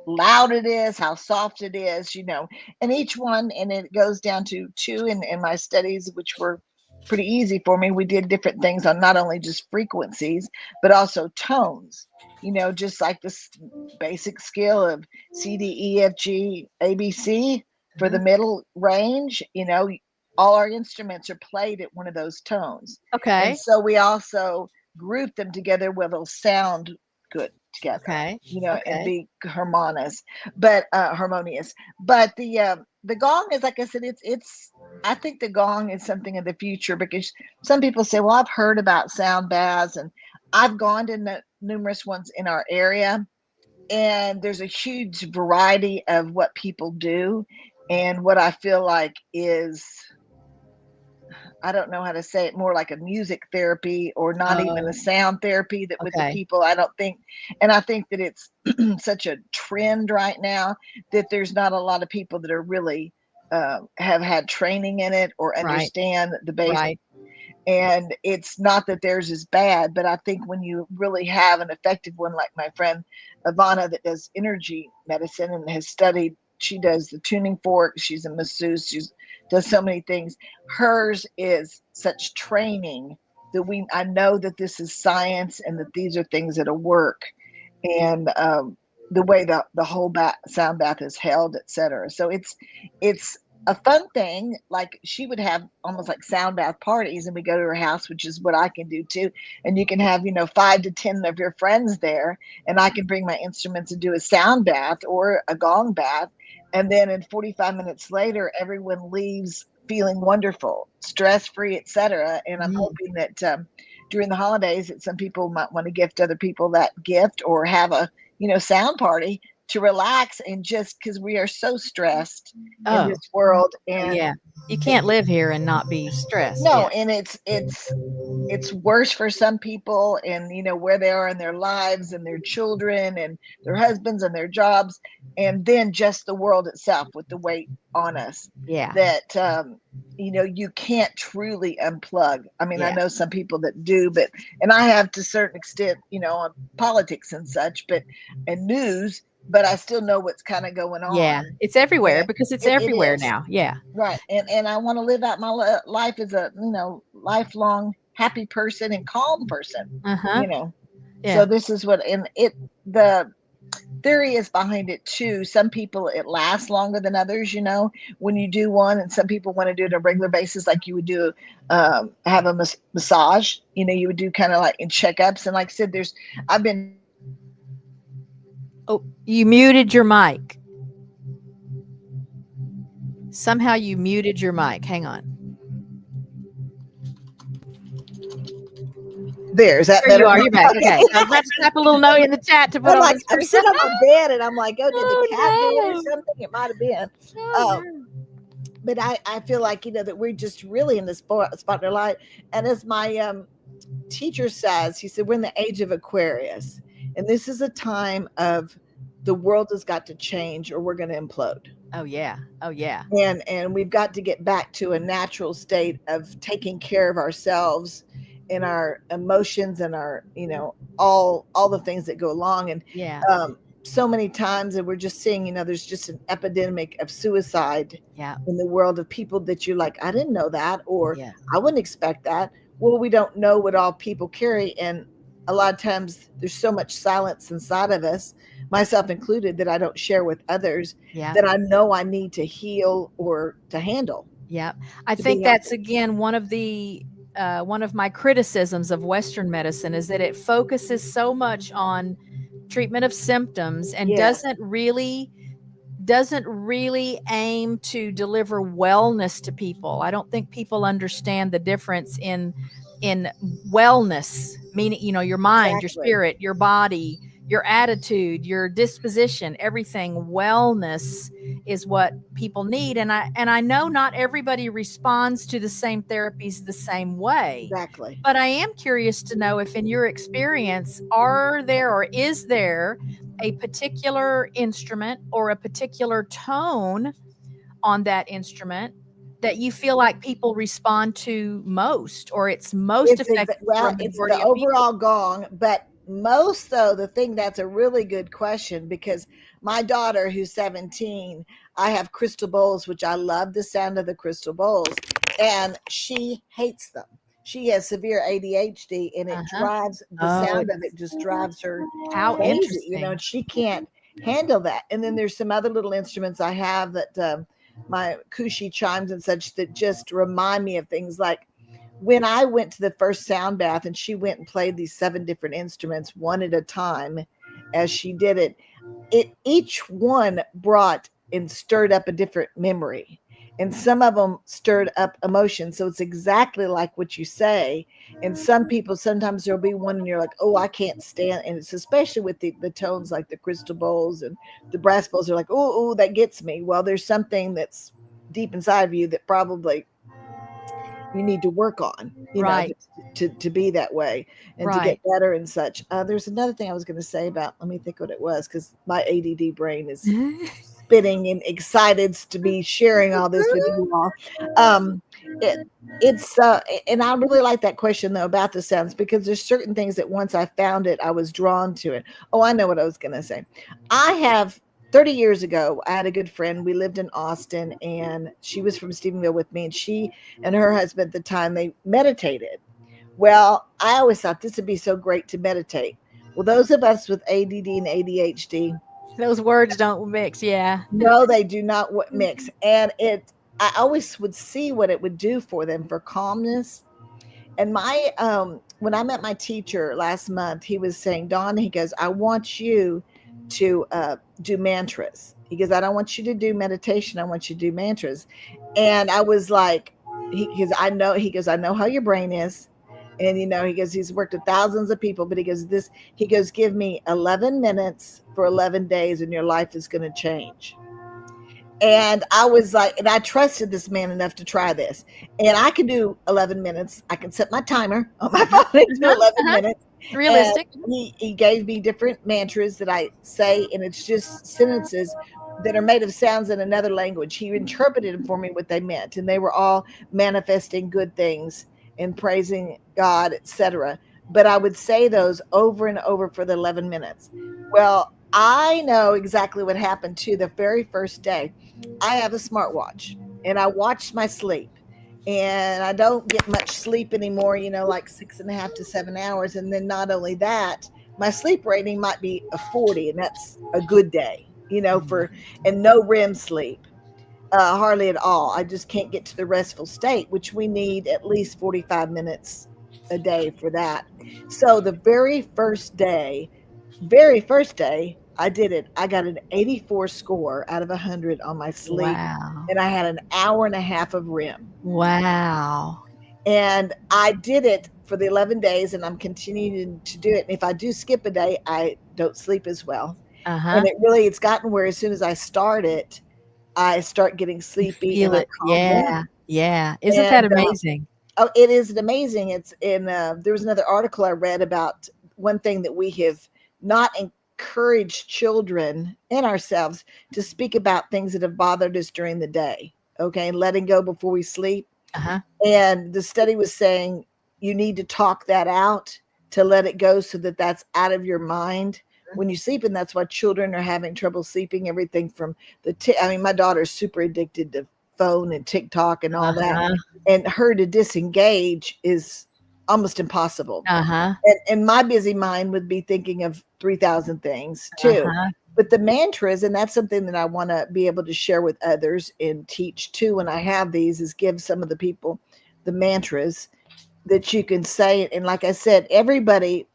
[SPEAKER 3] loud it is, how soft it is, and each one, and it goes down to two in my studies, which were pretty easy for me. We did different things on not only just frequencies, but also tones, just like this basic skill of C, D, E, F, G, A, B, C for the
[SPEAKER 1] Mhm.
[SPEAKER 3] middle range, all our instruments are played at one of those tones. And
[SPEAKER 1] Okay.
[SPEAKER 3] so we also group them together where they'll sound good together,
[SPEAKER 1] Okay.
[SPEAKER 3] and
[SPEAKER 1] Okay.
[SPEAKER 3] be harmonious, but harmonious. But the gong is, like I said, it's. I think the gong is something of the future, because some people say, "Well, I've heard about sound baths, and I've gone to numerous ones in our area, and there's a huge variety of what people do, and what I feel like is." I don't know how to say it, more like a music therapy, or not even
[SPEAKER 1] Oh,
[SPEAKER 3] a sound therapy, that with the
[SPEAKER 1] okay.
[SPEAKER 3] people, I don't think. And I think that it's such a trend right now that there's not a lot of people that are really have had training in it or
[SPEAKER 1] Right.
[SPEAKER 3] understand the base.
[SPEAKER 1] Right.
[SPEAKER 3] And it's not that theirs is bad, but I think when you really have an effective one, like my friend Ivana, that does energy medicine and has studied, she does the tuning fork, she's a masseuse, she does so many things. Hers is such training that I know that this is science, and that these are things that'll work. And the way the whole sound bath is held, etc. So it's a fun thing. Like, she would have almost like sound bath parties, and we go to her house, which is what I can do too. And you can have 5 to 10 of your friends there, and I can bring my instruments and do a sound bath or a gong bath. And then in 45 minutes later, everyone leaves feeling wonderful, stress free, etc. And I'm
[SPEAKER 1] Mm.
[SPEAKER 3] hoping that during the holidays, that some people might want to gift other people that gift, or have a sound party to relax, and just because we are so stressed in
[SPEAKER 1] Oh,
[SPEAKER 3] this world.
[SPEAKER 1] oh,
[SPEAKER 3] And
[SPEAKER 1] yeah. You can't live here and not be stressed.
[SPEAKER 3] no,
[SPEAKER 1] Yeah.
[SPEAKER 3] and it's worse for some people, and where they are in their lives, and their children and their husbands and their jobs, and then just the world itself with the weight on us,
[SPEAKER 1] Yeah.
[SPEAKER 3] that you can't truly unplug. I mean, I
[SPEAKER 1] Yeah.
[SPEAKER 3] know some people that do, but and I have to a certain extent, on politics and such, but and news, but I still know what's kind of going
[SPEAKER 1] Yeah.
[SPEAKER 3] on.
[SPEAKER 1] It's everywhere
[SPEAKER 3] And
[SPEAKER 1] because it's
[SPEAKER 3] it
[SPEAKER 1] everywhere
[SPEAKER 3] is.
[SPEAKER 1] now. Yeah.
[SPEAKER 3] Right. And I want to live out my life as a, lifelong happy person and calm person,
[SPEAKER 1] Uh-huh.
[SPEAKER 3] you know.
[SPEAKER 1] Yeah.
[SPEAKER 3] So this is what, and the theory is behind it too. Some people, it lasts longer than others, when you do one, and some people want to do it on a regular basis, like you would do, have a massage, you would do kind of like in checkups. And like I said, I've been
[SPEAKER 1] Oh, you muted your mic. Somehow you muted your mic. Hang on.
[SPEAKER 3] there. Is that
[SPEAKER 1] There you
[SPEAKER 3] better?
[SPEAKER 1] are. You're back.
[SPEAKER 3] Okay.
[SPEAKER 1] Okay. I was about to type a little note in the chat to put
[SPEAKER 3] I'm
[SPEAKER 1] on
[SPEAKER 3] like,
[SPEAKER 1] the
[SPEAKER 3] I'm
[SPEAKER 1] screen.
[SPEAKER 3] sitting on my bed, and I'm like, oh, did the cat do it or
[SPEAKER 1] Oh,
[SPEAKER 3] something? It might have been.
[SPEAKER 1] no. Oh,
[SPEAKER 3] Um, but I feel like, that we're just really in this spot in our life. And as my teacher says, he said, we're in the age of Aquarius, and this is a time of the world has got to change, or we're going to implode.
[SPEAKER 1] no. Oh, yeah. Oh, yeah.
[SPEAKER 3] And we've got to get back to a natural state of taking care of ourselves and our emotions, and our, all the things that go along. And
[SPEAKER 1] Yeah.
[SPEAKER 3] so many times that we're just seeing, there's just an epidemic of suicide
[SPEAKER 1] Yeah.
[SPEAKER 3] in the world, of people that you're like, I didn't know that, or
[SPEAKER 1] Yeah.
[SPEAKER 3] I wouldn't expect that. Well, we don't know what all people carry. And a lot of times there's so much silence inside of us, myself included, that I don't share with others,
[SPEAKER 1] Yeah.
[SPEAKER 3] that I know I need to heal or to handle.
[SPEAKER 1] Yeah. I
[SPEAKER 3] To
[SPEAKER 1] think
[SPEAKER 3] be
[SPEAKER 1] that's
[SPEAKER 3] healthy.
[SPEAKER 1] again one of my criticisms of Western medicine is that it focuses so much on treatment of symptoms and
[SPEAKER 3] Yeah,
[SPEAKER 1] doesn't really aim to deliver wellness to people. I don't think people understand the difference in wellness, meaning, your mind, your
[SPEAKER 3] exactly.
[SPEAKER 1] spirit, your body, your attitude, your disposition, everything. Wellness is what people need. And I know not everybody responds to the same therapies the same way.
[SPEAKER 3] Exactly.
[SPEAKER 1] But I am curious to know if in your experience, are there or is there a particular instrument or a particular tone on that instrument that you feel like people respond to most, or it's most effective for a
[SPEAKER 3] It's the
[SPEAKER 1] majority of people?
[SPEAKER 3] overall gong, but most, though, the thing, that's a really good question, because my daughter, who's 17, I have crystal bowls, which I love the sound of the crystal bowls, and she hates them. She has severe ADHD, and it
[SPEAKER 1] Uh-huh.
[SPEAKER 3] drives the
[SPEAKER 1] Oh,
[SPEAKER 3] sound of it just drives her
[SPEAKER 1] how
[SPEAKER 3] crazy,
[SPEAKER 1] interesting.
[SPEAKER 3] and she can't handle that. And then there's some other little instruments I have that, my Kushi chimes and such, that just remind me of things. Like when I went to the first sound bath, and she went and played these 7 different instruments one at a time as she did it, each one brought and stirred up a different memory. And some of them stirred up emotion. So it's exactly like what you say. And some people, sometimes there'll be one and you're like, oh, I can't stand. And it's especially with the tones like the crystal bowls and the brass bowls, are like, oh, that gets me. Well, there's something that's deep inside of you that probably you need to work on,
[SPEAKER 1] Right.
[SPEAKER 3] to be that way, and to get
[SPEAKER 1] Right.
[SPEAKER 3] better and such. There's another thing I was going to say about, let me think what it was, because my ADD brain is spinning and excited to be sharing all this with you all. Um, it, it's and I really like that question though about the sounds, because there's certain things that once I found it, I was drawn to it. Oh, I know what I was going to say. I have 30 years ago, I had a good friend. We lived in Austin, and she was from Stephenville with me, and she and her husband at the time, they meditated. Well, I always thought this would be so great to meditate. Well, those of us with ADD and ADHD,
[SPEAKER 1] Those words don't mix. Yeah.
[SPEAKER 3] no, they do not mix. And I always would see what it would do for them for calmness. And when I met my teacher last month, he was saying, Dawn, he goes, I want you to do mantras. He goes, I don't want you to do meditation. I want you to do mantras. And I was like, because he goes, I know how your brain is. And, he goes, he's worked with thousands of people, but he goes, give me 11 minutes for 11 days and your life is going to change. And I was like, and I trusted this man enough to try this. And I can do 11 minutes. I can set my timer on my phone and do 11 minutes. And
[SPEAKER 1] Realistic.
[SPEAKER 3] he gave me different mantras that I say, and it's just sentences that are made of sounds in another language. He interpreted them for me what they meant, and they were all manifesting good things and praising God, etc. But I would say those over and over for the 11 minutes. Well, I know exactly what happened too. The very first day, I have a smartwatch and I watch my sleep. And I don't get much sleep anymore, like 6.5 to 7 hours. And then not only that, my sleep rating might be a 40, and that's a good day, and no REM sleep, hardly at all. I just can't get to the restful state, which we need at least 45 minutes a day for that. So the very first day I did it, I got an 84 score out of 100 on my sleep,
[SPEAKER 1] Wow.
[SPEAKER 3] and I had an hour and a half of REM.
[SPEAKER 1] Wow.
[SPEAKER 3] And I did it for the 11 days, and I'm continuing to do it. And if I do skip a day, I don't sleep as well.
[SPEAKER 1] Uh-huh.
[SPEAKER 3] And it's gotten where as soon as I start it, I start getting
[SPEAKER 1] You
[SPEAKER 3] sleepy and
[SPEAKER 1] feel
[SPEAKER 3] I
[SPEAKER 1] it.
[SPEAKER 3] calm
[SPEAKER 1] Yeah.
[SPEAKER 3] down.
[SPEAKER 1] Yeah. Isn't that
[SPEAKER 3] And
[SPEAKER 1] amazing?
[SPEAKER 3] oh, it is amazing. It's in there was another article I read about one thing that we have not encouraged children and ourselves to speak about things that have bothered us during the day. Okay, and letting go before we sleep.
[SPEAKER 1] Uh-huh.
[SPEAKER 3] And the study was saying you need to talk that out to let it go so that that's out of your mind when you sleep. And that's why children are having trouble sleeping. Everything from my daughter's super addicted to phone and TikTok and all that.
[SPEAKER 1] Uh-huh.
[SPEAKER 3] And her to disengage is almost impossible.
[SPEAKER 1] Uh-huh.
[SPEAKER 3] And my busy mind would be thinking of 3,000 things too.
[SPEAKER 1] Uh-huh.
[SPEAKER 3] But the mantras, and that's something that I want to be able to share with others and teach too when I have these, is give some of the people the mantras that you can say. And like I said, everybody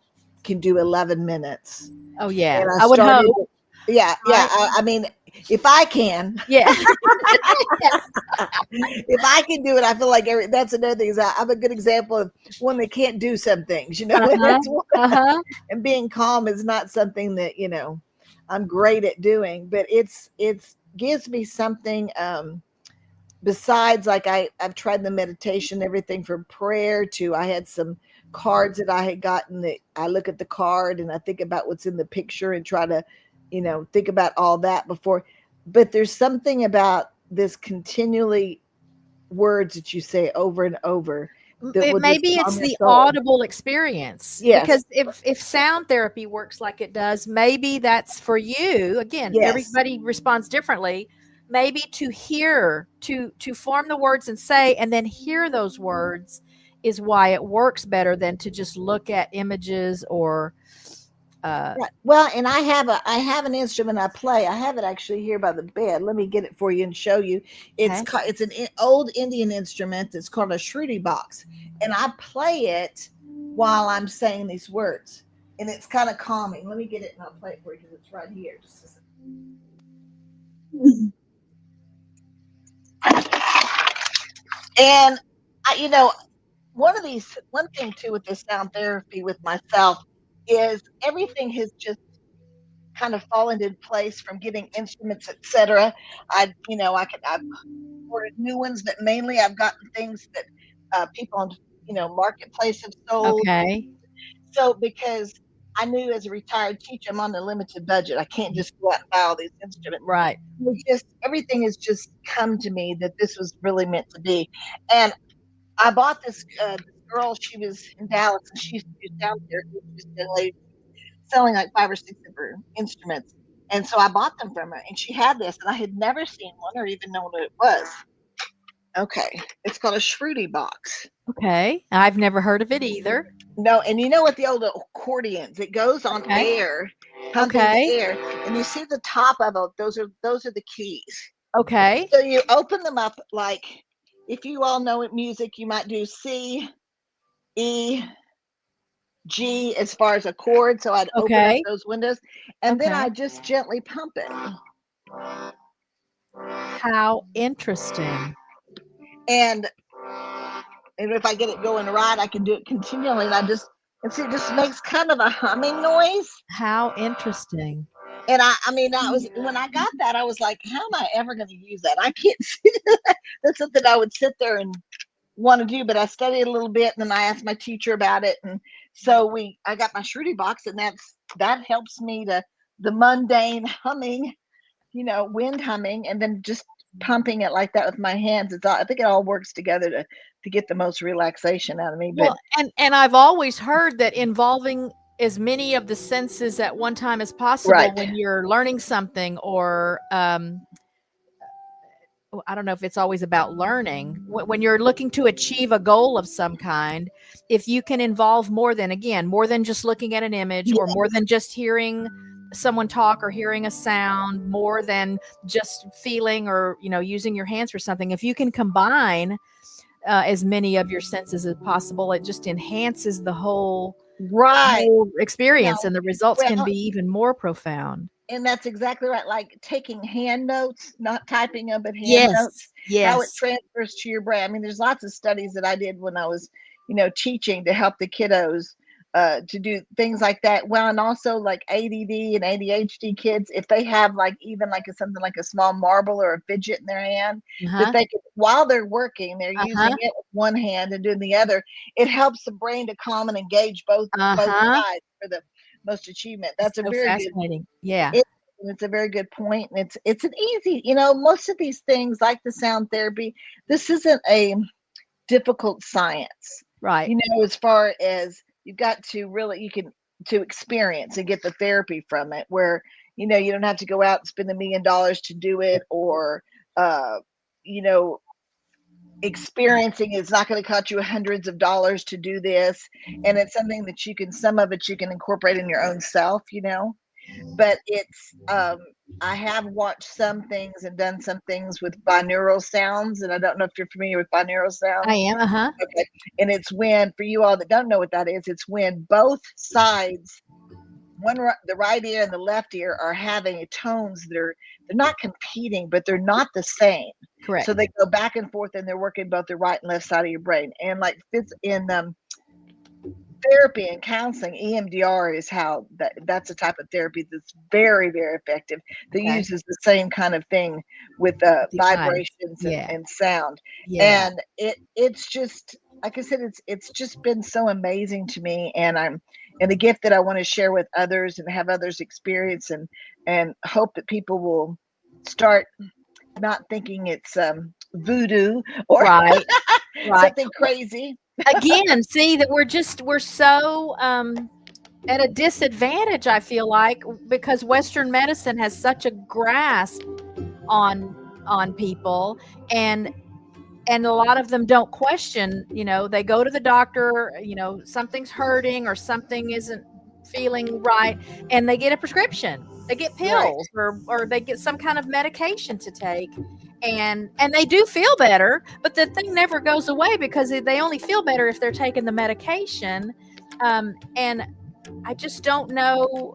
[SPEAKER 3] can do 11 minutes.
[SPEAKER 1] Oh yeah.
[SPEAKER 3] And I
[SPEAKER 1] I would
[SPEAKER 3] started,
[SPEAKER 1] hope,
[SPEAKER 3] yeah.
[SPEAKER 1] right?
[SPEAKER 3] I mean, if I can,
[SPEAKER 1] Yeah.
[SPEAKER 3] if I can do it, I feel like that's another thing. I'm a good example of one that can't do some things, and
[SPEAKER 1] Uh-huh.
[SPEAKER 3] that's one.
[SPEAKER 1] Uh-huh.
[SPEAKER 3] And being calm is not something that I'm great at doing, but it gives me something besides, like I've tried the meditation, everything from prayer to, I had some cards that I had gotten that I look at the card and I think about what's in the picture and try to think about all that before. But there's something about this continually words that you say over and over that will just
[SPEAKER 1] Maybe
[SPEAKER 3] calm
[SPEAKER 1] it's
[SPEAKER 3] your
[SPEAKER 1] the
[SPEAKER 3] soul.
[SPEAKER 1] audible experience,
[SPEAKER 3] Yes,
[SPEAKER 1] because if sound therapy works like it does, maybe that's for you. Again,
[SPEAKER 3] yes.
[SPEAKER 1] everybody responds differently. Maybe to hear, to form the words and say, and then hear those words is why it works better than to just look at images or
[SPEAKER 3] Right. Well, and I have an instrument I play. I have it actually here by the bed. Let me get it for you and show you.
[SPEAKER 1] okay.
[SPEAKER 3] It's an old Indian instrument that's called a shruti box, and I play it while I'm saying these words, and it's kind of calming. Let me get it and I'll play it for you because it's right here. Just a second. And one thing too with this sound therapy with myself is everything has just kind of fallen into place from getting instruments, etc. I've ordered new ones, but mainly I've gotten things that people on marketplace have sold.
[SPEAKER 1] Okay.
[SPEAKER 3] So because I knew as a retired teacher, I'm on a limited budget. I can't just go out and buy all these instruments.
[SPEAKER 1] Right.
[SPEAKER 3] Just everything has just come to me that this was really meant to be. And I bought this girl. She was in Dallas, and she used to do sound therapy. She was a lady selling like 5 or 6 of her instruments. And so I bought them from her, and she had this, and I had never seen one or even known what it was. Okay, it's called a shruti box.
[SPEAKER 1] Okay. I've never heard of it either.
[SPEAKER 3] No, and you know what the old accordions? It goes on
[SPEAKER 1] Okay.
[SPEAKER 3] air, pumping the
[SPEAKER 1] Okay.
[SPEAKER 3] air, and you see the top of it. Those are the keys.
[SPEAKER 1] Okay.
[SPEAKER 3] So you open them up like, if you all know it music, you might do C, E, G as far as a chord. So I'd open up
[SPEAKER 1] Okay.
[SPEAKER 3] those windows, and then I
[SPEAKER 1] Okay.
[SPEAKER 3] just gently pump it.
[SPEAKER 1] How interesting.
[SPEAKER 3] And if I get it going right, I can do it continually. And and see, it just makes kind of a humming noise.
[SPEAKER 1] How interesting.
[SPEAKER 3] And I mean, when I got that, I was like, how am I ever going to use that? I can't see that. That's something I would sit there and want to do, but I studied a little bit and then I asked my teacher about it. And so I got my Shruti box, and that helps me to the mundane humming, wind humming, and then just pumping it like that with my hands. I think it all works together to get the most relaxation out of me. But
[SPEAKER 1] Well, and I've always heard that involving as many of the senses at one time as possible
[SPEAKER 3] right,
[SPEAKER 1] when you're learning something, or I don't know if it's always about learning. When you're looking to achieve a goal of some kind, if you can involve more than just looking at an image, or more than just hearing someone talk or hearing a sound, more than just feeling or using your hands for something, if you can combine as many of your senses as possible, it just enhances the
[SPEAKER 3] right.
[SPEAKER 1] whole experience,
[SPEAKER 3] Now,
[SPEAKER 1] and the results can
[SPEAKER 3] well,
[SPEAKER 1] be even more profound.
[SPEAKER 3] and that's exactly right. Like taking hand notes, not typing them, but hand notes,
[SPEAKER 1] Yes,
[SPEAKER 3] how it
[SPEAKER 1] yes.
[SPEAKER 3] transfers to your brain. I mean, there's lots of studies that I did when I was, teaching to help the kiddos to do things like that. Well, and also like ADD and ADHD kids, if they have like even like something like a small marble or a fidget in their hand, that
[SPEAKER 1] Uh-huh.
[SPEAKER 3] they can, while they're working, they're using
[SPEAKER 1] Uh-huh.
[SPEAKER 3] it with one hand and doing the other. It helps the brain to calm and engage both
[SPEAKER 1] Uh-huh.
[SPEAKER 3] sides for the most achievement.
[SPEAKER 1] It's
[SPEAKER 3] That's a
[SPEAKER 1] so
[SPEAKER 3] very good
[SPEAKER 1] fascinating. Yeah.
[SPEAKER 3] it, it's a very good point, and it's an easy. Most of these things like the sound therapy. This isn't a difficult science.
[SPEAKER 1] Right.
[SPEAKER 3] As far as you've got to really, you can to experience and get the therapy from it, where you don't have to go out and spend $1 million to do it, or you know experiencing it's not going to cost you hundreds of dollars to do this, and it's something that some of it you can incorporate in your own self. But it's I have watched some things and done some things with binaural sounds, and I don't know if you're familiar with binaural
[SPEAKER 1] I
[SPEAKER 3] sounds.
[SPEAKER 1] am. Uh-huh.
[SPEAKER 3] Okay. And it's when, for you all that don't know what that is, it's when both sides, the right ear and the left ear, are having tones they're not competing, but they're not the same.
[SPEAKER 1] Correct.
[SPEAKER 3] So they go back and forth, and they're working both the right and left side of your brain. And like fits in therapy and counseling, EMDR is how that's a type of therapy that's very, very effective, that
[SPEAKER 1] Okay.
[SPEAKER 3] uses the same kind of thing with
[SPEAKER 1] Device.
[SPEAKER 3] vibrations and,
[SPEAKER 1] Yeah.
[SPEAKER 3] and sound.
[SPEAKER 1] Yeah.
[SPEAKER 3] And it's just, like I said, it's just been so amazing to me, and a gift that I want to share with others and have others experience, and hope that people will start not thinking it's voodoo or
[SPEAKER 1] Right. Right.
[SPEAKER 3] something crazy.
[SPEAKER 1] Again, see that we're so at a disadvantage, I feel like, because Western medicine has such a grasp on people, and a lot of them don't question. They go to the doctor, something's hurting or something isn't feeling right, and they get a prescription, they get
[SPEAKER 3] Right.
[SPEAKER 1] pills, or they get some kind of medication to take, and they do feel better, but the thing never goes away, because they only feel better if they're taking the medication. And I just don't know,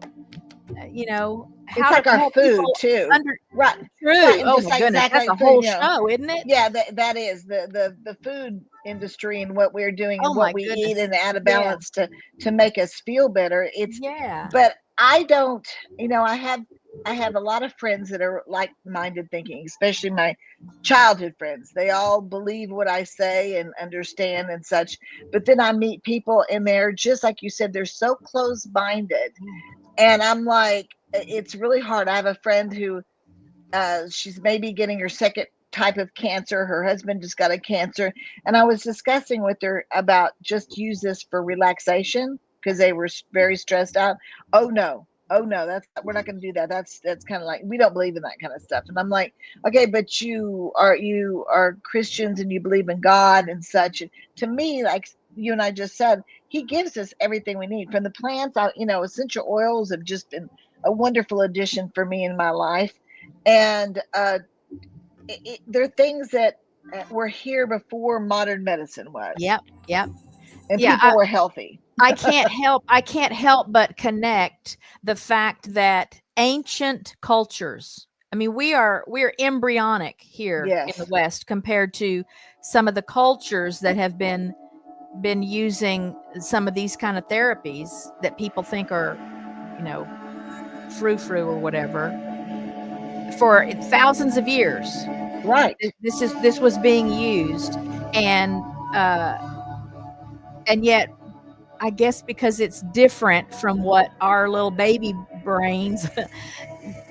[SPEAKER 3] It's
[SPEAKER 1] how to
[SPEAKER 3] like our
[SPEAKER 1] help
[SPEAKER 3] food
[SPEAKER 1] people
[SPEAKER 3] too.
[SPEAKER 1] under.
[SPEAKER 3] Right. Right.
[SPEAKER 1] True.
[SPEAKER 3] And
[SPEAKER 1] Oh
[SPEAKER 3] just
[SPEAKER 1] my
[SPEAKER 3] like
[SPEAKER 1] goodness,
[SPEAKER 3] exactly
[SPEAKER 1] that's
[SPEAKER 3] like
[SPEAKER 1] a
[SPEAKER 3] food,
[SPEAKER 1] whole show, isn't it?
[SPEAKER 3] yeah, that is the food industry, and what we're doing
[SPEAKER 1] Oh
[SPEAKER 3] and
[SPEAKER 1] my
[SPEAKER 3] what we eat,
[SPEAKER 1] goodness.
[SPEAKER 3] and out of
[SPEAKER 1] Yeah.
[SPEAKER 3] balance to make us feel better.
[SPEAKER 1] Yeah.
[SPEAKER 3] But I don't, I have a lot of friends that are like-minded thinking, especially my childhood friends. They all believe what I say and understand and such. But then I meet people, and they're just like you said, they're so close-minded. And I'm like, it's really hard. I have a friend who she's maybe getting her second type of cancer. Her husband just got a cancer. And I was discussing with her about just use this for relaxation, because they were very stressed out. Oh no. Oh no, we're not going to do that. That's kind of like, we don't believe in that kind of stuff. And I'm like, okay, but you are Christians and you believe in God and such. And to me, like you and I just said, he gives us everything we need from the plants out. Essential oils have just been a wonderful addition for me in my life. And they're things that were here before modern medicine was,
[SPEAKER 1] Yep. Yep.
[SPEAKER 3] and
[SPEAKER 1] Yeah.
[SPEAKER 3] people were healthy.
[SPEAKER 1] I can't help but connect the fact that ancient cultures, I mean, we're embryonic here in the
[SPEAKER 3] Yes.
[SPEAKER 1] West compared to some of the cultures that have been using some of these kind of therapies that people think are, you know, frou frou or whatever for thousands of years.
[SPEAKER 3] Right.
[SPEAKER 1] This was being used, and uh, and yet I guess because it's different from what our little baby brains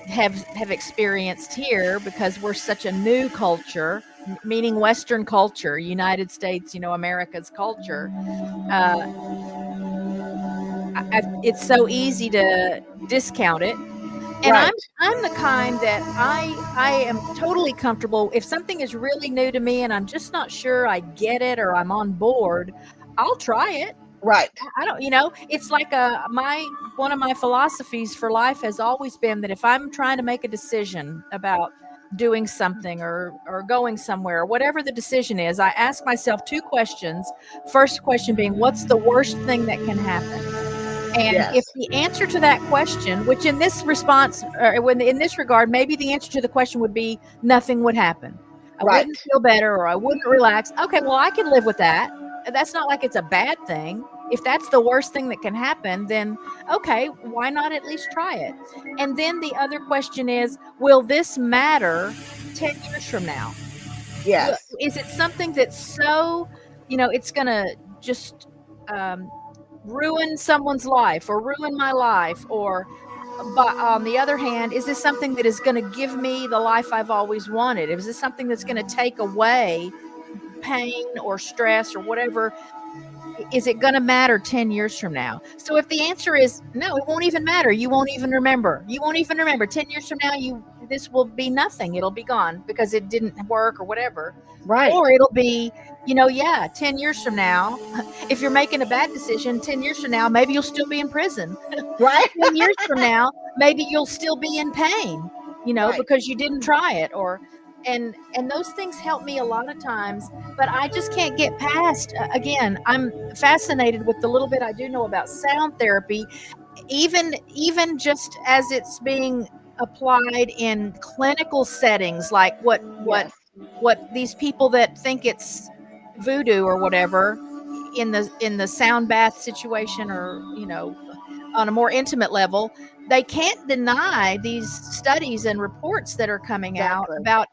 [SPEAKER 1] have experienced here, because we're such a new culture, meaning Western culture, United States, America's culture. Uh, it's so easy to discount it, and I'm
[SPEAKER 3] Right.
[SPEAKER 1] I'm the kind that I am totally comfortable if something is really new to me and I'm just not sure I get it or I'm on board. I'll try it.
[SPEAKER 3] Right.
[SPEAKER 1] I don't, it's like my one of my philosophies for life has always been that if I'm trying to make a decision about doing something or going somewhere, whatever the decision is, I ask myself two questions. First question being, what's the worst thing that can happen? And if
[SPEAKER 3] Yes.
[SPEAKER 1] the answer to that question, which in this response, or when in this regard, maybe the answer to the question would be nothing would happen. I
[SPEAKER 3] Right.
[SPEAKER 1] wouldn't feel better or I wouldn't relax. Okay, well, I can live with that. That's not like it's a bad thing. If that's the worst thing that can happen, then okay, why not at least try it? And then the other question is, will this matter 10 years from now?
[SPEAKER 3] Yes.
[SPEAKER 1] Is it something that's so, it's going to just um, ruin someone's life or ruin my life? Or, but on the other hand, is this something that is going to give me the life I've always wanted? Is this something that's going to take away pain or stress or whatever? Is it going to matter 10 years from now? So if the answer is no, it won't even matter. You won't even remember. You won't even remember 10 years from now. This will be nothing. It'll be gone because it didn't work or whatever.
[SPEAKER 3] Right.
[SPEAKER 1] Or it'll be, yeah, 10 years from now, if you're making a bad decision, 10 years from now, maybe you'll still be in prison.
[SPEAKER 3] Right.
[SPEAKER 1] 10 years from now, maybe you'll still be in pain,
[SPEAKER 3] Right.
[SPEAKER 1] because you didn't try it. Or and those things help me a lot of times, but I just can't get past, again, I'm fascinated with the little bit I do know about sound therapy, even just as it's being applied in clinical settings, like
[SPEAKER 3] Yes.
[SPEAKER 1] what these people that think it's voodoo or whatever in the sound bath situation, or on a more intimate level, they can't deny these studies and reports that are coming out
[SPEAKER 3] Exactly.
[SPEAKER 1] about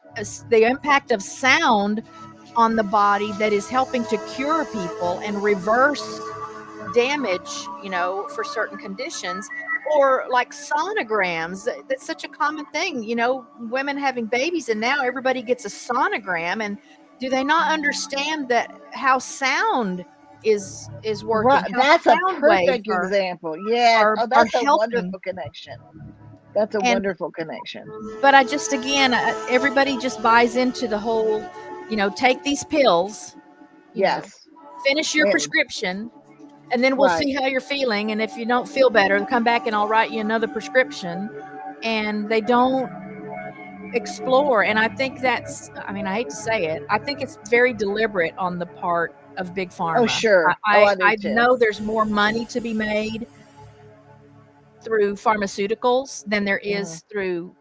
[SPEAKER 1] the impact of sound on the body that is helping to cure people and reverse damage, for certain conditions. Or like sonograms, that's such a common thing, women having babies, and now everybody gets a sonogram. And do they not understand that how sound is working,
[SPEAKER 3] Right.
[SPEAKER 1] how
[SPEAKER 3] That's a
[SPEAKER 1] sound waves
[SPEAKER 3] perfect example. Yes.
[SPEAKER 1] are
[SPEAKER 3] Oh,
[SPEAKER 1] are
[SPEAKER 3] that's a
[SPEAKER 1] helping?
[SPEAKER 3] wonderful connection. That's a
[SPEAKER 1] And
[SPEAKER 3] wonderful connection.
[SPEAKER 1] but I just, again, everybody just buys into the whole, take these pills, you know,
[SPEAKER 3] Yes.
[SPEAKER 1] finish your
[SPEAKER 3] And
[SPEAKER 1] prescription, and then we'll
[SPEAKER 3] right.
[SPEAKER 1] see how you're feeling. And if you don't feel better, come back and I'll write you another prescription. And they don't explore. And I think that's, I mean, I hate to say it, I think it's very deliberate on the part of big
[SPEAKER 3] Oh,
[SPEAKER 1] pharma.
[SPEAKER 3] sure. Oh, I do
[SPEAKER 1] I
[SPEAKER 3] too.
[SPEAKER 1] know there's more money to be made through pharmaceuticals than there
[SPEAKER 3] Mhm.
[SPEAKER 1] is through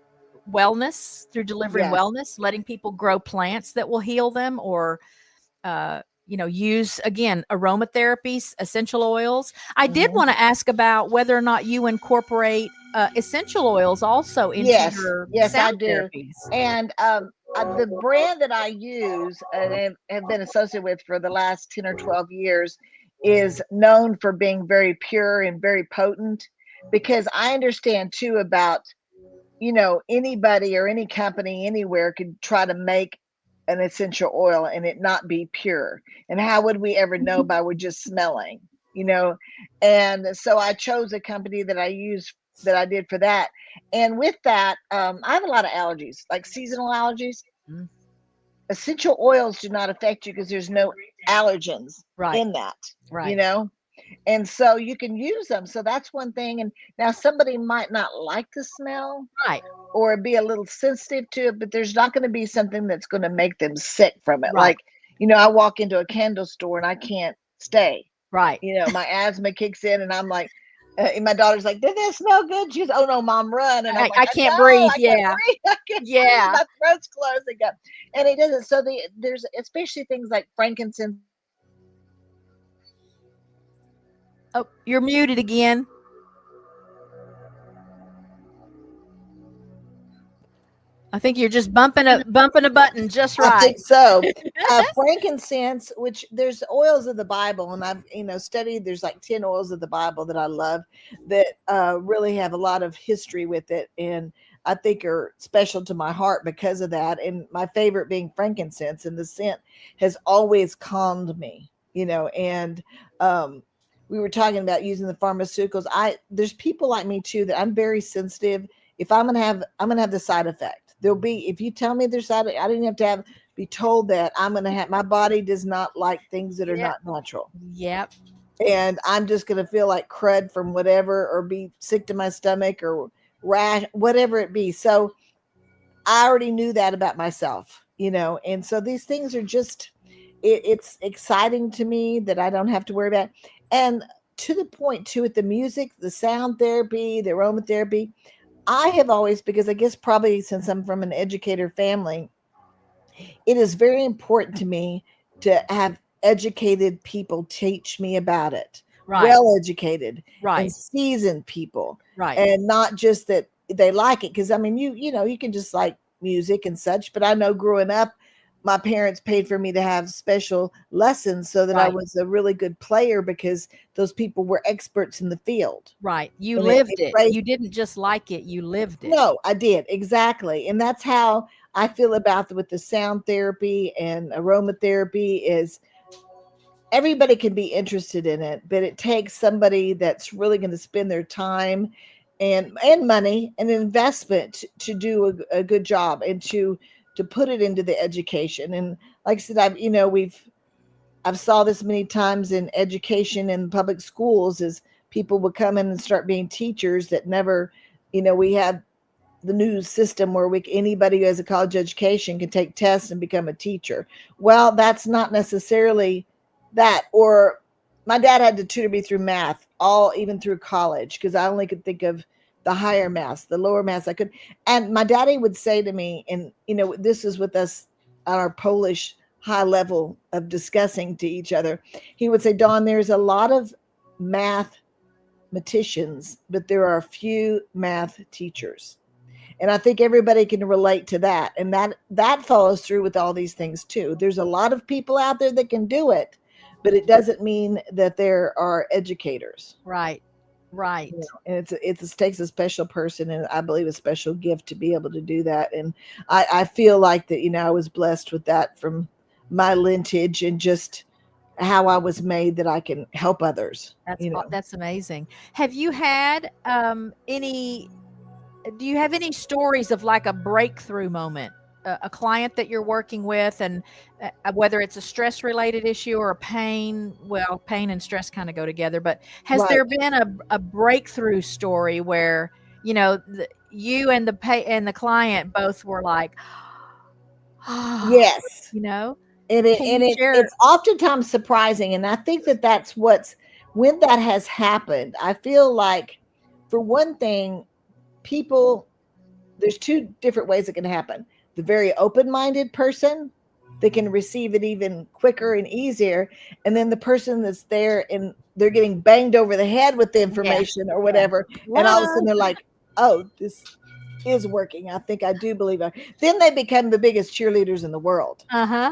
[SPEAKER 1] wellness, through delivering
[SPEAKER 3] Yes.
[SPEAKER 1] wellness, letting people grow plants that will heal them, or use, again, aromatherapies, essential oils. I did
[SPEAKER 3] Hmm.
[SPEAKER 1] want to ask about whether or not you incorporate essential oils also into
[SPEAKER 3] Yes.
[SPEAKER 1] your
[SPEAKER 3] Yes, I
[SPEAKER 1] sound
[SPEAKER 3] do.
[SPEAKER 1] therapies.
[SPEAKER 3] And the brand that I use and have been associated with for the last 10 or 12 years is known for being very pure and very potent, because I understand too about, anybody or any company anywhere could try to make an essential oil and it not be pure. And how would we ever know by we're just smelling, you know? And so I chose a company that I use that I did for that. And with that, I have a lot of allergies, like seasonal allergies.
[SPEAKER 1] Mm,
[SPEAKER 3] Essential oils do not affect you because there's no allergens
[SPEAKER 1] right,
[SPEAKER 3] in that, you
[SPEAKER 1] right,
[SPEAKER 3] know? And so you can use them. So that's one thing. And now somebody might not like the smell
[SPEAKER 1] right,
[SPEAKER 3] or be a little sensitive to it, but there's not going to be something that's going to make them sick from it.
[SPEAKER 1] right,
[SPEAKER 3] Like, I walk into a candle store and I can't stay.
[SPEAKER 1] right.
[SPEAKER 3] My asthma kicks in and I'm like, And my daughter's like, "Did that smell good?" She's, "Oh no, mom, run!" And I'm like,
[SPEAKER 1] I
[SPEAKER 3] "I
[SPEAKER 1] can't
[SPEAKER 3] know,
[SPEAKER 1] breathe.
[SPEAKER 3] I can't
[SPEAKER 1] Yeah.
[SPEAKER 3] breathe, I can't breathe.
[SPEAKER 1] Yeah.
[SPEAKER 3] My throat's closing up." And it doesn't. So there's especially things like frankincense and myrrh and cinnamon and sage.
[SPEAKER 1] Oh, you're muted again. I think you're just bumping a button just
[SPEAKER 3] I
[SPEAKER 1] right.
[SPEAKER 3] think so. Frankincense, which there's oils of the Bible, and I've studied. There's like 10 oils of the Bible that I love that really have a lot of history with it, and I think are special to my heart because of that. And my favorite being frankincense, and the scent has always calmed me. And um, we were talking about using the pharmaceuticals. There's people like me too that I'm very sensitive. If I'm gonna have the side effect. There'll be if you tell me there's side, I didn't have to have be told that I'm gonna have. My body does not like things that are
[SPEAKER 1] Yep.
[SPEAKER 3] not natural,
[SPEAKER 1] Yep.
[SPEAKER 3] and I'm just gonna feel like crud from whatever, or be sick to my stomach, or rash, whatever it be. So I already knew that about myself, and so these things are just. It's exciting to me that I don't have to worry about, and to the point too with the music, the sound therapy, the aromatherapy. I have always, because I guess probably since I'm from an educator family, it is very important to me to have educated people teach me about it,
[SPEAKER 1] Right.
[SPEAKER 3] well educated and
[SPEAKER 1] Right.
[SPEAKER 3] seasoned people,
[SPEAKER 1] Right.
[SPEAKER 3] and not just that they like it. Because I mean, you can just like music and such, but I know growing up, my parents paid for me to have special lessons so that I
[SPEAKER 1] Right.
[SPEAKER 3] was a really good player, because those people were experts in the field,
[SPEAKER 1] Right. You
[SPEAKER 3] and
[SPEAKER 1] lived
[SPEAKER 3] it
[SPEAKER 1] it.
[SPEAKER 3] raised.
[SPEAKER 1] You didn't just like it, you lived it.
[SPEAKER 3] No, I did, exactly, and that's how I feel about with the sound therapy and aromatherapy is everybody can be interested in it, but it takes somebody that's really going to spend their time and money and investment to do a good job, and to put it into the education. And like I said, I've saw this many times in education in public schools, is people would come in and start being teachers that never, we have the new system where anybody who has a college education can take tests and become a teacher. Well, that's not necessarily that. Or my dad had to tutor me through math, all even through college, because I only could think of the higher maths, the lower maths I could. And my daddy would say to me, and this is with us on our Polish high level of discussing to each other. He would say, Dawn, there's a lot of mathematicians, but there are a few math teachers. And I think everybody can relate to that, and that follows through with all these things too. There's a lot of people out there that can do it, but it doesn't mean that there are educators.
[SPEAKER 1] Right. Right.
[SPEAKER 3] And it takes a special person, and I believe a special gift to be able to do that. And I feel like that, I was blessed with that from my lineage, and just how I was made, that I can help others.
[SPEAKER 1] That's amazing. Have you had any do you have any stories of like a breakthrough moment? A client that you're working with, and whether it's a stress related issue or a pain, well, pain and stress kind of go together, but has
[SPEAKER 3] Right.
[SPEAKER 1] there been a breakthrough story where, you and the client both were like, ah,
[SPEAKER 3] Yes.
[SPEAKER 1] you know,
[SPEAKER 3] And it
[SPEAKER 1] can
[SPEAKER 3] and
[SPEAKER 1] you
[SPEAKER 3] it's
[SPEAKER 1] share?
[SPEAKER 3] it's oftentimes surprising, and I think that that's what's when that has happened. I feel like, for one thing, people there's two different ways it can happen. The very open-minded person, they can receive it even quicker and easier, and then the person that's there and they're getting banged over the head with the
[SPEAKER 1] Yeah.
[SPEAKER 3] information or
[SPEAKER 1] Yeah.
[SPEAKER 3] whatever, and all of a
[SPEAKER 1] What?
[SPEAKER 3] sudden they're like, "Oh, this is working. I think I do believe it." Then they become the biggest cheerleaders in the world,
[SPEAKER 1] Uh-huh.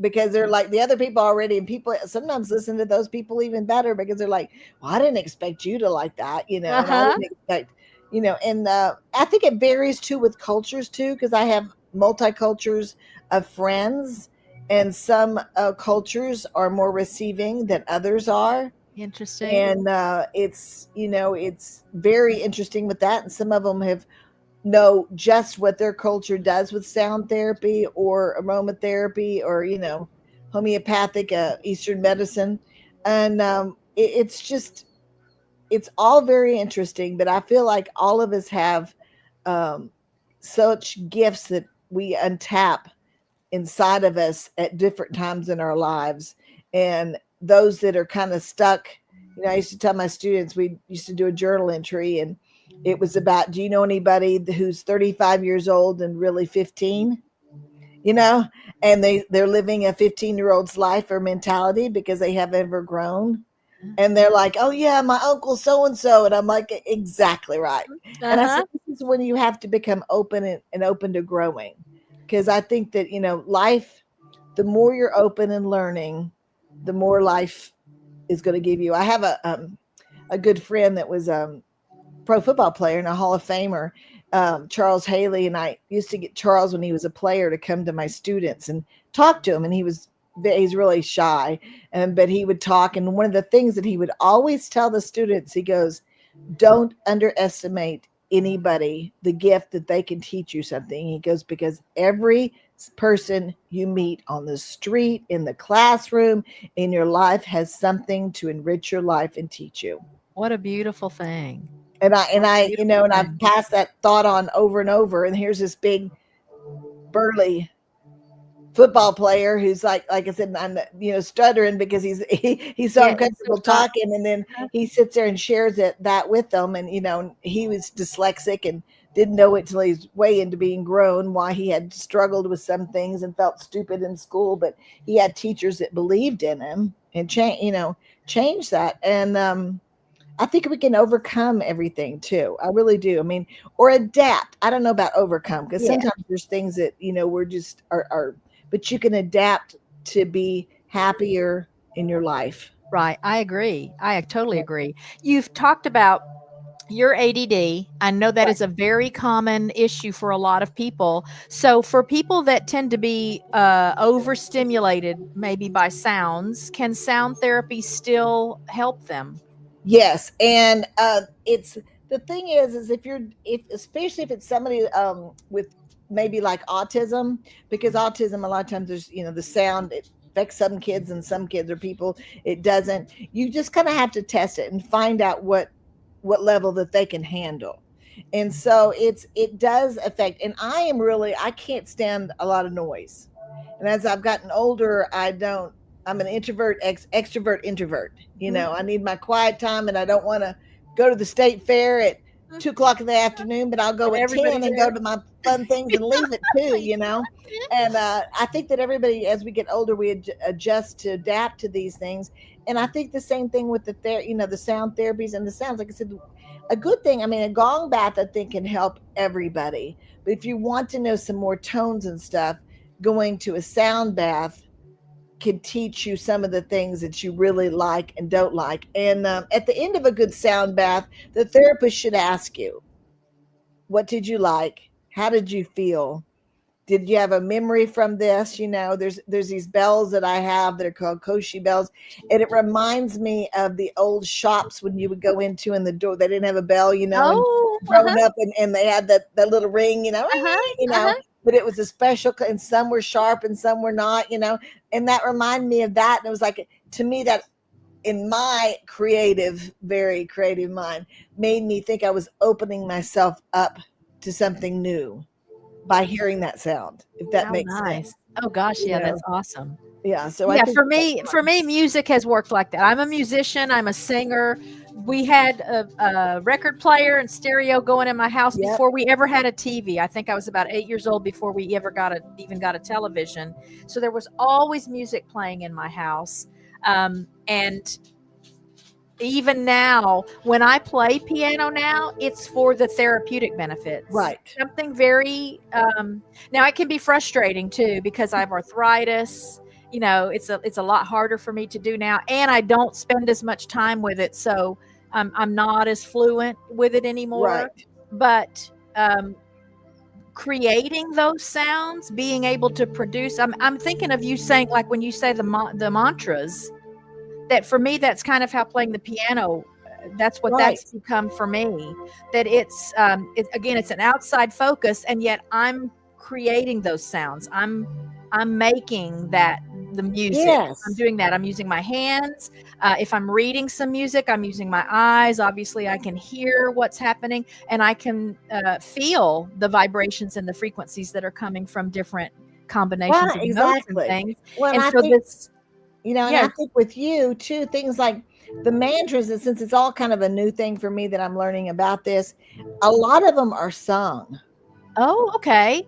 [SPEAKER 3] because they're like the other people already, and people sometimes listen to those people even better, because they're like, "Well, I didn't expect you to like that, and I
[SPEAKER 1] Uh-huh.
[SPEAKER 3] didn't expect, and I think it varies too with cultures too, because I have multicultures of friends, and some cultures are more receiving than others are.
[SPEAKER 1] Interesting.
[SPEAKER 3] And it's very interesting with that, and some of them have know just what their culture does with sound therapy or aromatherapy, or homeopathic Eastern medicine. And it's just it's all very interesting, but I feel like all of us have um, such gifts that we untap inside of us at different times in our lives, and those that are kind of stuck
[SPEAKER 4] I used to tell my students, we used to do a journal entry, and it was about, do you know anybody who's 35 years old and really 15? You know, and they're living a 15-year-old's life or mentality because they haven't ever grown. And they're like, oh yeah, my uncle so and so. And I'm like, exactly right. And I said,
[SPEAKER 1] Uh-huh.
[SPEAKER 4] this is when you have to become open and open to growing. Because I think that, life, the more you're open and learning, the more life is going to give you. I have a good friend that was pro football player and a Hall of Famer, Charles Haley, and I used to get Charles when he was a player to come to my students and talk to him, and he's really shy, but he would talk, and one of the things that he would always tell the students, he goes, "Don't underestimate anybody, the gift that they can teach you something." He goes, because every person you meet on the street, in the classroom, in your life has something to enrich your life and teach you.
[SPEAKER 1] What a beautiful thing.
[SPEAKER 4] And
[SPEAKER 1] What a beautiful
[SPEAKER 4] and I've
[SPEAKER 1] thing.
[SPEAKER 4] passed that thought on over and over. And here's this big burly football player who's like I said, I'm stuttering because he's so
[SPEAKER 1] Yeah, it's so
[SPEAKER 4] uncomfortable
[SPEAKER 1] shy.
[SPEAKER 4] talking, and then he sits there and shares that with them, and he was dyslexic and didn't know it till he's way into being grown, why he had struggled with some things and felt stupid in school, but he had teachers that believed in him and change that. And I think we can overcome everything too. I really do. I mean, or adapt. I don't know about overcome, because
[SPEAKER 1] Yeah,
[SPEAKER 4] sometimes there's things that, we're just are, but you can adapt to be happier in your life.
[SPEAKER 1] right. I agree. I totally agree. You've talked about your ADD. I know that
[SPEAKER 4] Right.
[SPEAKER 1] is a very common issue for a lot of people. So, for people that tend to be overstimulated, maybe by sounds, can sound therapy still help them?
[SPEAKER 4] Yes, and it's the thing is if especially if it's somebody with maybe like autism, because autism a lot of times there's the sound, it affects some kids and some kids or people it doesn't. You just kind of have to test it and find out what level that they can handle. And so it does affect, and I can't stand a lot of noise. And as I've gotten older, I'm an extrovert introvert.
[SPEAKER 1] Mhm.
[SPEAKER 4] I need my quiet time, and I don't want to go to the state fair at
[SPEAKER 1] Mm.
[SPEAKER 4] 2 o'clock in the afternoon, but I'll go
[SPEAKER 1] And
[SPEAKER 4] at
[SPEAKER 1] everybody
[SPEAKER 4] 10 and go
[SPEAKER 1] there.
[SPEAKER 4] to my fun things and leave it too. And I think that everybody, as we get older, we adjust to adapt to these things. And I think the same thing with the sound therapies and the sounds. Like I said, a good thing, I mean, a gong bath, I think, can help everybody. But if you want to know some more tones and stuff, going to a sound bath can teach you some of the things that you really like and don't like. And at the end of a good sound bath, the therapist should ask you, what did you like? How did you feel? Did you have a memory from this? There's these bells that I have that are called Koshi bells, and it reminds me of the old shops when you would go into, and the door they didn't have a bell, and
[SPEAKER 1] Oh,
[SPEAKER 4] growing up, and they had that little ring,
[SPEAKER 1] uh-huh,
[SPEAKER 4] you know,
[SPEAKER 1] uh-huh.
[SPEAKER 4] but it was a special, and some were sharp and some were not, and that reminded me of that, and it was like, to me, that in my very creative mind, made me think I was opening myself up to something new by hearing that sound, if that
[SPEAKER 1] How
[SPEAKER 4] makes
[SPEAKER 1] nice.
[SPEAKER 4] sense.
[SPEAKER 1] Oh gosh,
[SPEAKER 4] You
[SPEAKER 1] yeah,
[SPEAKER 4] know,
[SPEAKER 1] that's awesome.
[SPEAKER 4] yeah. So I
[SPEAKER 1] Yeah,
[SPEAKER 4] think
[SPEAKER 1] for me, music has worked like that. I'm a musician. I'm a singer. We had a record player and stereo going in my house
[SPEAKER 4] yep,
[SPEAKER 1] before we ever had a TV. I think I was about 8 years old before we ever even got a television. So there was always music playing in my house. And even now, when I play piano now, it's for the therapeutic benefits.
[SPEAKER 4] right,
[SPEAKER 1] Something very now it can be frustrating too because I have arthritis. It's a lot harder for me to do now, and I don't spend as much time with it, so I'm not as fluent with it anymore.
[SPEAKER 4] right,
[SPEAKER 1] But creating those sounds, being able to produce, I'm thinking of you saying, like when you say the mantras, that for me that's kind of how playing the piano, that's what
[SPEAKER 4] right.
[SPEAKER 1] that's become for me. That again, it's an outside focus, and yet I'm creating those sounds. I'm making that the music. I'm
[SPEAKER 4] Yes.
[SPEAKER 1] doing that. I'm using my hands. If I'm reading some music, I'm using my eyes. Obviously, I can hear what's happening, and I can feel the vibrations and the frequencies that are coming from different combinations
[SPEAKER 4] Right.
[SPEAKER 1] of notes and
[SPEAKER 4] Exactly.
[SPEAKER 1] things.
[SPEAKER 4] Well, and
[SPEAKER 1] And
[SPEAKER 4] I
[SPEAKER 1] so
[SPEAKER 4] think
[SPEAKER 1] this
[SPEAKER 4] You know, and I
[SPEAKER 1] Yes.
[SPEAKER 4] think with you too, things like the mantras, and since it's all kind of a new thing for me that I'm learning about this, a lot of them are sung.
[SPEAKER 1] Oh, okay.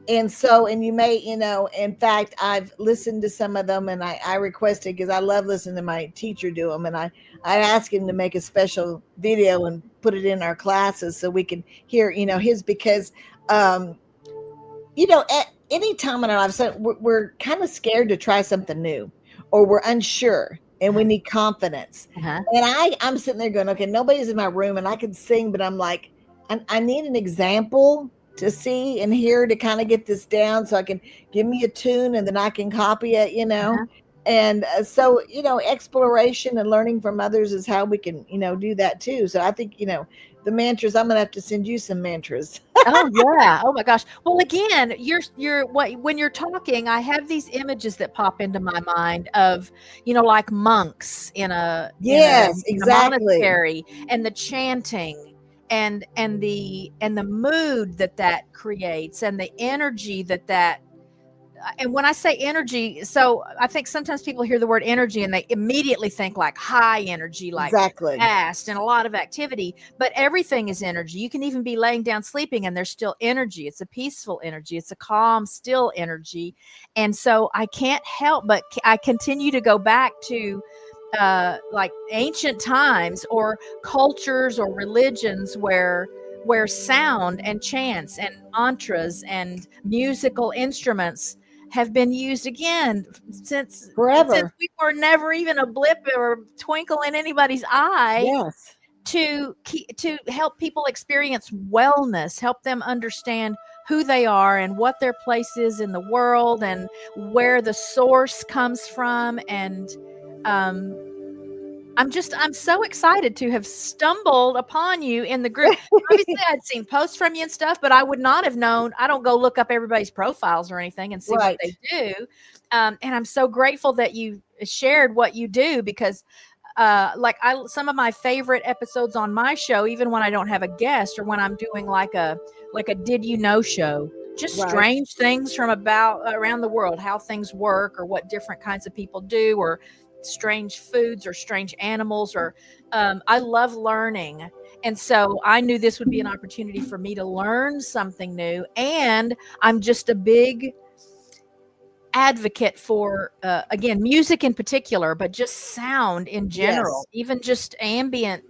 [SPEAKER 4] And so, and you may, in fact, I've listened to some of them, and I requested, because I love listening to my teacher do them, and I asked him to make a special video and put it in our classes so we can hear, his, because, um, at any time in our life, so we're kind of scared to try something new, or we're unsure and we
[SPEAKER 1] Uh-huh.
[SPEAKER 4] need confidence.
[SPEAKER 1] Uh-huh.
[SPEAKER 4] And I'm sitting there going, okay, nobody's in my room and I can sing, but I'm like, I need an example to see and hear to kind of get this down so I can give me a tune and then I can copy it.
[SPEAKER 1] Uh-huh.
[SPEAKER 4] And so, exploration and learning from others is how we can, do that too. So I think, the mantras, I'm going to have to send you some mantras.
[SPEAKER 1] Oh yeah. Oh my gosh. Well, again, you're what when you're talking, I have these images that pop into my mind of, like monks
[SPEAKER 4] Yes,
[SPEAKER 1] in a
[SPEAKER 4] exactly.
[SPEAKER 1] monastery, and the chanting, and the mood that creates, and the energy that and when I say energy, so I think sometimes people hear the word energy and they immediately think like high energy, like
[SPEAKER 4] Exactly.
[SPEAKER 1] fast and a lot of activity. But everything is energy. You can even be laying down sleeping and there's still energy. It's a peaceful energy. It's a calm, still energy. And so I can't help but I continue to go back to like ancient times or cultures or religions where sound and chants and mantras and musical instruments have been used again since
[SPEAKER 4] Forever.
[SPEAKER 1] we were never even a blip or twinkle in anybody's eye
[SPEAKER 4] Yes.
[SPEAKER 1] to help people experience wellness, help them understand who they are and what their place is in the world and where the source comes from. And um, I'm so excited to have stumbled upon you in the group. Obviously, I'd seen posts from you and stuff, but I would not have known. I don't go look up everybody's profiles or anything and see what
[SPEAKER 4] Right.
[SPEAKER 1] they do. And I'm so grateful that you shared what you do, because like some of my favorite episodes on my show, even when I don't have a guest or when I'm doing like a did you know show, just
[SPEAKER 4] Right.
[SPEAKER 1] strange things from about around the world, how things work or what different kinds of people do, or strange foods or strange animals, or I love learning. And so I knew this would be an opportunity for me to learn something new. And I'm just a big advocate for again, music in particular, but just sound in
[SPEAKER 4] Yes.
[SPEAKER 1] general, even just ambient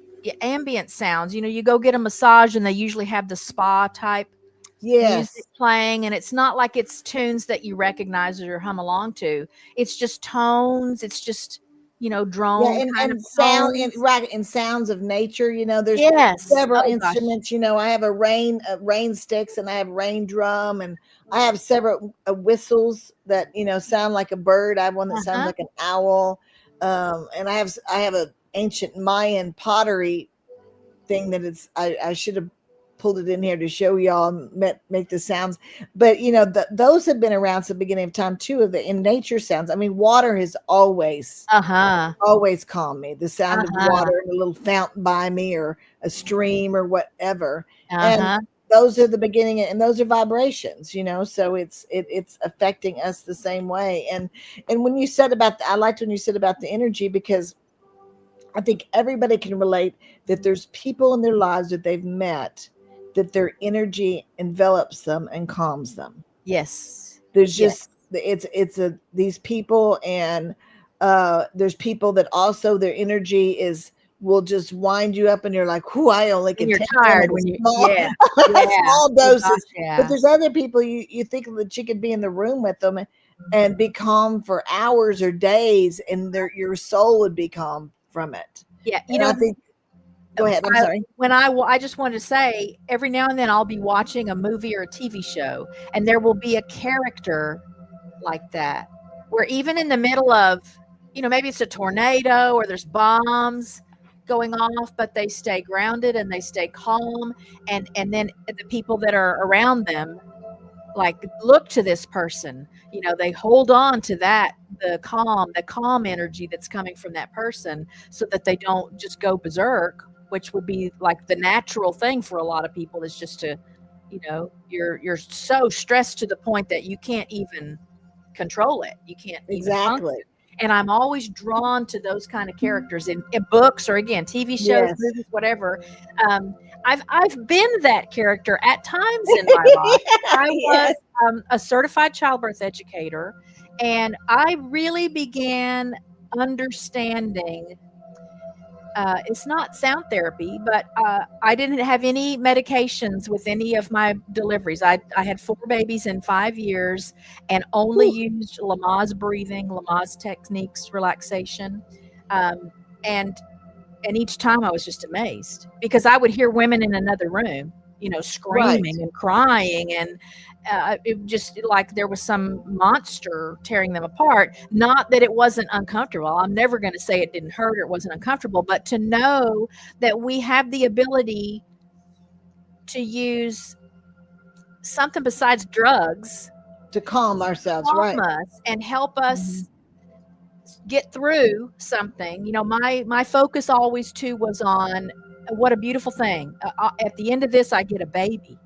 [SPEAKER 1] sounds. You go get a massage and they usually have the spa type music
[SPEAKER 4] Yes.
[SPEAKER 1] playing, and it's not like it's tunes that you recognize or hum along to. It's just tones. It's just
[SPEAKER 4] Yeah,
[SPEAKER 1] drone kind of
[SPEAKER 4] and sound, and
[SPEAKER 1] tones.
[SPEAKER 4] right, and sounds of nature. There's
[SPEAKER 1] Yes.
[SPEAKER 4] several
[SPEAKER 1] Oh gosh.
[SPEAKER 4] instruments. I have a rain sticks, and I have rain drum, and I have several whistles that sound like a bird. I have one that sounds
[SPEAKER 1] Uh-huh.
[SPEAKER 4] like an owl, and I have a ancient Mayan pottery thing that I should have pulled it in here to show y'all and make the sounds. But those have been around since the beginning of time too, of the in nature sounds. I mean, water has
[SPEAKER 1] Uh-huh.
[SPEAKER 4] always calmed me. The sound of
[SPEAKER 1] Uh-huh.
[SPEAKER 4] water and a little fountain by me, or a stream, or whatever. And
[SPEAKER 1] Uh-huh.
[SPEAKER 4] those are the beginning, and those are vibrations, so it's affecting us the same way. And when you said I liked when you said about the energy, because I think everybody can relate that there's people in their lives that they've met, that their energy envelops them and calms them.
[SPEAKER 1] Yes.
[SPEAKER 4] There's
[SPEAKER 1] Yes.
[SPEAKER 4] just it's a these people, and there's people that also their energy is will just wind you up, and you're like, "Whoo, I only
[SPEAKER 1] When
[SPEAKER 4] can
[SPEAKER 1] you're
[SPEAKER 4] take some of
[SPEAKER 1] tired,
[SPEAKER 4] the
[SPEAKER 1] when you
[SPEAKER 4] small
[SPEAKER 1] yeah. Yeah.
[SPEAKER 4] small
[SPEAKER 1] Oh gosh,
[SPEAKER 4] doses." But
[SPEAKER 1] yeah.
[SPEAKER 4] there's other people you think that you could be in the room with them and be calm for hours or days, and your soul would be calm from it.
[SPEAKER 1] Yeah.
[SPEAKER 4] And I think, go ahead. I'm
[SPEAKER 1] I
[SPEAKER 4] sorry.
[SPEAKER 1] I just wanted to say, every now and then I'll be watching a movie or a TV show, and there will be a character like that, where even in the middle of, maybe it's a tornado or there's bombs going off, but they stay grounded and they stay calm, and then the people that are around them like look to this person, they hold on to that, the calm energy that's coming from that person, so that they don't just go berserk, which would be like the natural thing for a lot of people, is just to, you're so stressed to the point that you can't even control it, you can't even function.
[SPEAKER 4] Exactly.
[SPEAKER 1] And I'm always drawn to those kind of characters in books or again TV shows,
[SPEAKER 4] Yes.
[SPEAKER 1] movies, whatever. Um, I've been that character at times in my life. I was
[SPEAKER 4] Yes.
[SPEAKER 1] a certified childbirth educator, and I really began understanding. It's not sound therapy, but I didn't have any medications with any of my deliveries. I had 4 babies in 5 years and only
[SPEAKER 4] Whew.
[SPEAKER 1] used Lamaze breathing, Lamaze techniques, relaxation. Um, and and each time I was just amazed because I would hear women in another room,
[SPEAKER 4] Right.
[SPEAKER 1] screaming and crying, and it just like there was some monster tearing them apart. Not that it wasn't uncomfortable. I'm never going to say it didn't hurt or it wasn't uncomfortable, but to know that we have the ability to use something besides drugs
[SPEAKER 4] To calm
[SPEAKER 1] to
[SPEAKER 4] ourselves,
[SPEAKER 1] calm
[SPEAKER 4] right.
[SPEAKER 1] us and help
[SPEAKER 4] Mhm.
[SPEAKER 1] us get through something. My focus always too was on what a beautiful thing. At the end of this, I get a baby.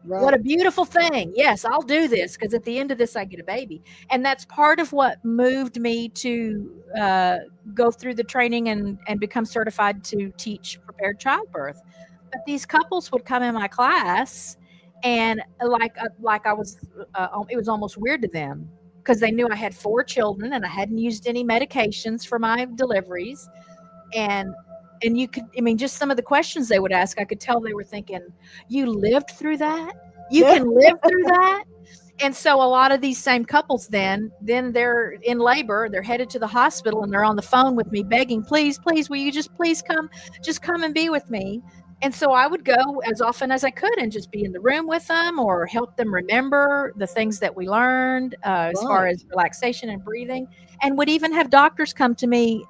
[SPEAKER 1] What a
[SPEAKER 4] Right.
[SPEAKER 1] beautiful thing. Yes, I'll do this because at the end of this, I get a baby. And that's part of what moved me to go through the training and become certified to teach prepared childbirth. But these couples would come in my class, and like I was, it was almost weird to them because they knew I had 4 children and I hadn't used any medications for my deliveries, and you could, I mean, just some of the questions they would ask, I could tell they were thinking, you lived through that, you
[SPEAKER 4] Yeah.
[SPEAKER 1] can live through that. And so a lot of these same couples then they're in labor, they're headed to the hospital, and they're on the phone with me begging, please, will you just please come, just come and be with me. And so I would go as often as I could and just be in the room with them or help them remember the things that we learned as far
[SPEAKER 4] Right.
[SPEAKER 1] as relaxation and breathing, and would even have doctors come to me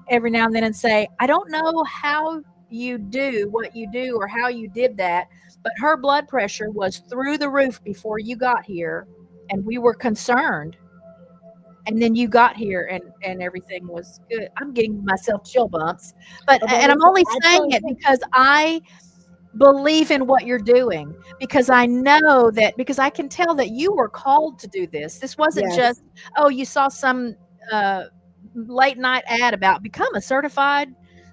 [SPEAKER 1] every now and then and say, I don't know how you do what you do or how you did that, but her blood pressure was through the roof before you got here, and we were concerned. And then you got here, and everything was good. I'm getting myself chill bumps, but
[SPEAKER 4] But
[SPEAKER 1] and I'm
[SPEAKER 4] it's,
[SPEAKER 1] only
[SPEAKER 4] I
[SPEAKER 1] saying
[SPEAKER 4] tell
[SPEAKER 1] it
[SPEAKER 4] you,
[SPEAKER 1] because I believe in what you're doing, because I know that, because I can tell that you were called to do this. This wasn't
[SPEAKER 4] yes,
[SPEAKER 1] just, oh, you saw some uh, late night ad about become a certified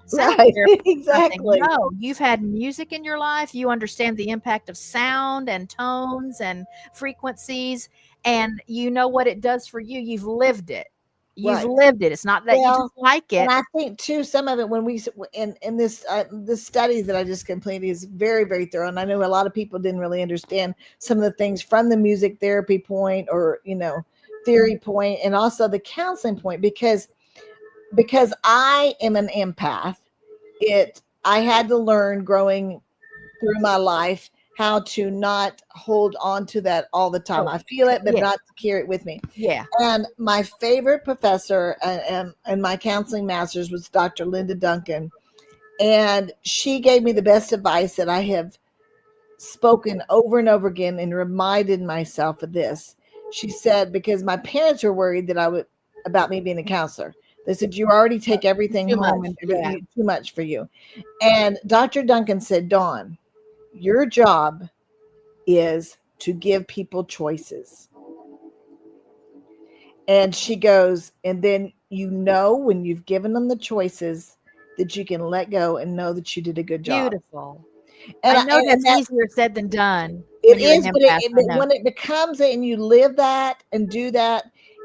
[SPEAKER 1] sound
[SPEAKER 4] right,
[SPEAKER 1] therapist or something.
[SPEAKER 4] exactly.
[SPEAKER 1] No, you've had music in your life. You understand the impact of sound and tones and frequencies, and you know what it does for you. You've lived it. You've
[SPEAKER 4] Right.
[SPEAKER 1] lived it. It's not that you
[SPEAKER 4] Well,
[SPEAKER 1] just like
[SPEAKER 4] and
[SPEAKER 1] it.
[SPEAKER 4] I think too, some of it when in this study that I just completed is very, very thorough, and I know a lot of people didn't really understand some of the things from the music therapy point, or theory point, and also the counseling point, because I am an empath. I had to learn growing through my life how to not hold on to that all the time.
[SPEAKER 1] Oh,
[SPEAKER 4] I feel it, but
[SPEAKER 1] yeah,
[SPEAKER 4] not to carry it with me.
[SPEAKER 1] yeah.
[SPEAKER 4] And my favorite professor and my counseling master's was Dr. Linda Duncan. And she gave me the best advice that I have spoken over and over again and reminded myself of this. She said, because my parents were worried that I would about me being a counselor. They said, you already take everything
[SPEAKER 1] Too
[SPEAKER 4] home
[SPEAKER 1] much.
[SPEAKER 4] and
[SPEAKER 1] Yeah.
[SPEAKER 4] too much for you. And Dr. Duncan said, Dawn, your job is to give people choices. And she goes, and then when you've given them the choices, that you can let go and know that you did a good job.
[SPEAKER 1] Beautiful.
[SPEAKER 4] And
[SPEAKER 1] I
[SPEAKER 4] I,
[SPEAKER 1] know
[SPEAKER 4] and
[SPEAKER 1] that's
[SPEAKER 4] that
[SPEAKER 1] easier said than done
[SPEAKER 4] it
[SPEAKER 1] when you're an
[SPEAKER 4] is, but
[SPEAKER 1] empath. I know.
[SPEAKER 4] when it becomes it and you live that and do that,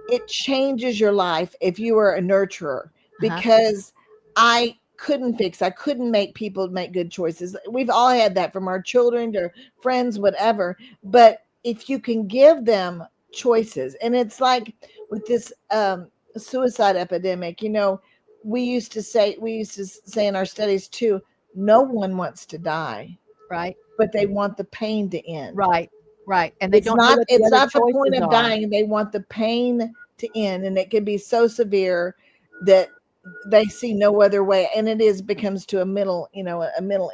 [SPEAKER 4] it changes your life if you are a nurturer.
[SPEAKER 1] Uh-huh.
[SPEAKER 4] Because I couldn't make people make good choices. We've all had that from our children to friends, whatever. But if you can give them choices, and it's like with this suicide epidemic, we used to say in our studies too, no one wants to die,
[SPEAKER 1] Right.
[SPEAKER 4] but they want the pain to end.
[SPEAKER 1] Right. Right. And they don't know what the
[SPEAKER 4] It's
[SPEAKER 1] other
[SPEAKER 4] not the point
[SPEAKER 1] choices
[SPEAKER 4] of
[SPEAKER 1] are.
[SPEAKER 4] dying. They want the pain to end, and it can be so severe that they see no other way, and becomes to a mental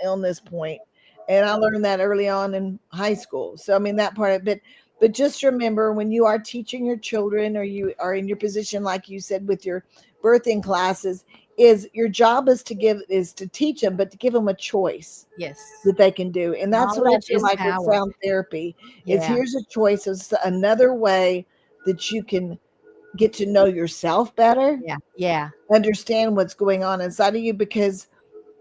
[SPEAKER 4] illness point. And I learned that early on in high school. So I mean that part of it, but just remember, when you are teaching your children, or you are in your position, like you said, with your birthing classes, is your job is to teach them, but to give them a choice
[SPEAKER 1] Yes.
[SPEAKER 4] that they can do. And that's what I
[SPEAKER 1] Knowledge
[SPEAKER 4] feel
[SPEAKER 1] is
[SPEAKER 4] like with
[SPEAKER 1] power.
[SPEAKER 4] sound therapy is,
[SPEAKER 1] Yeah.
[SPEAKER 4] here's a choice of another way that you can get to know yourself better,
[SPEAKER 1] Yeah. Yeah.
[SPEAKER 4] understand what's going on inside of you, because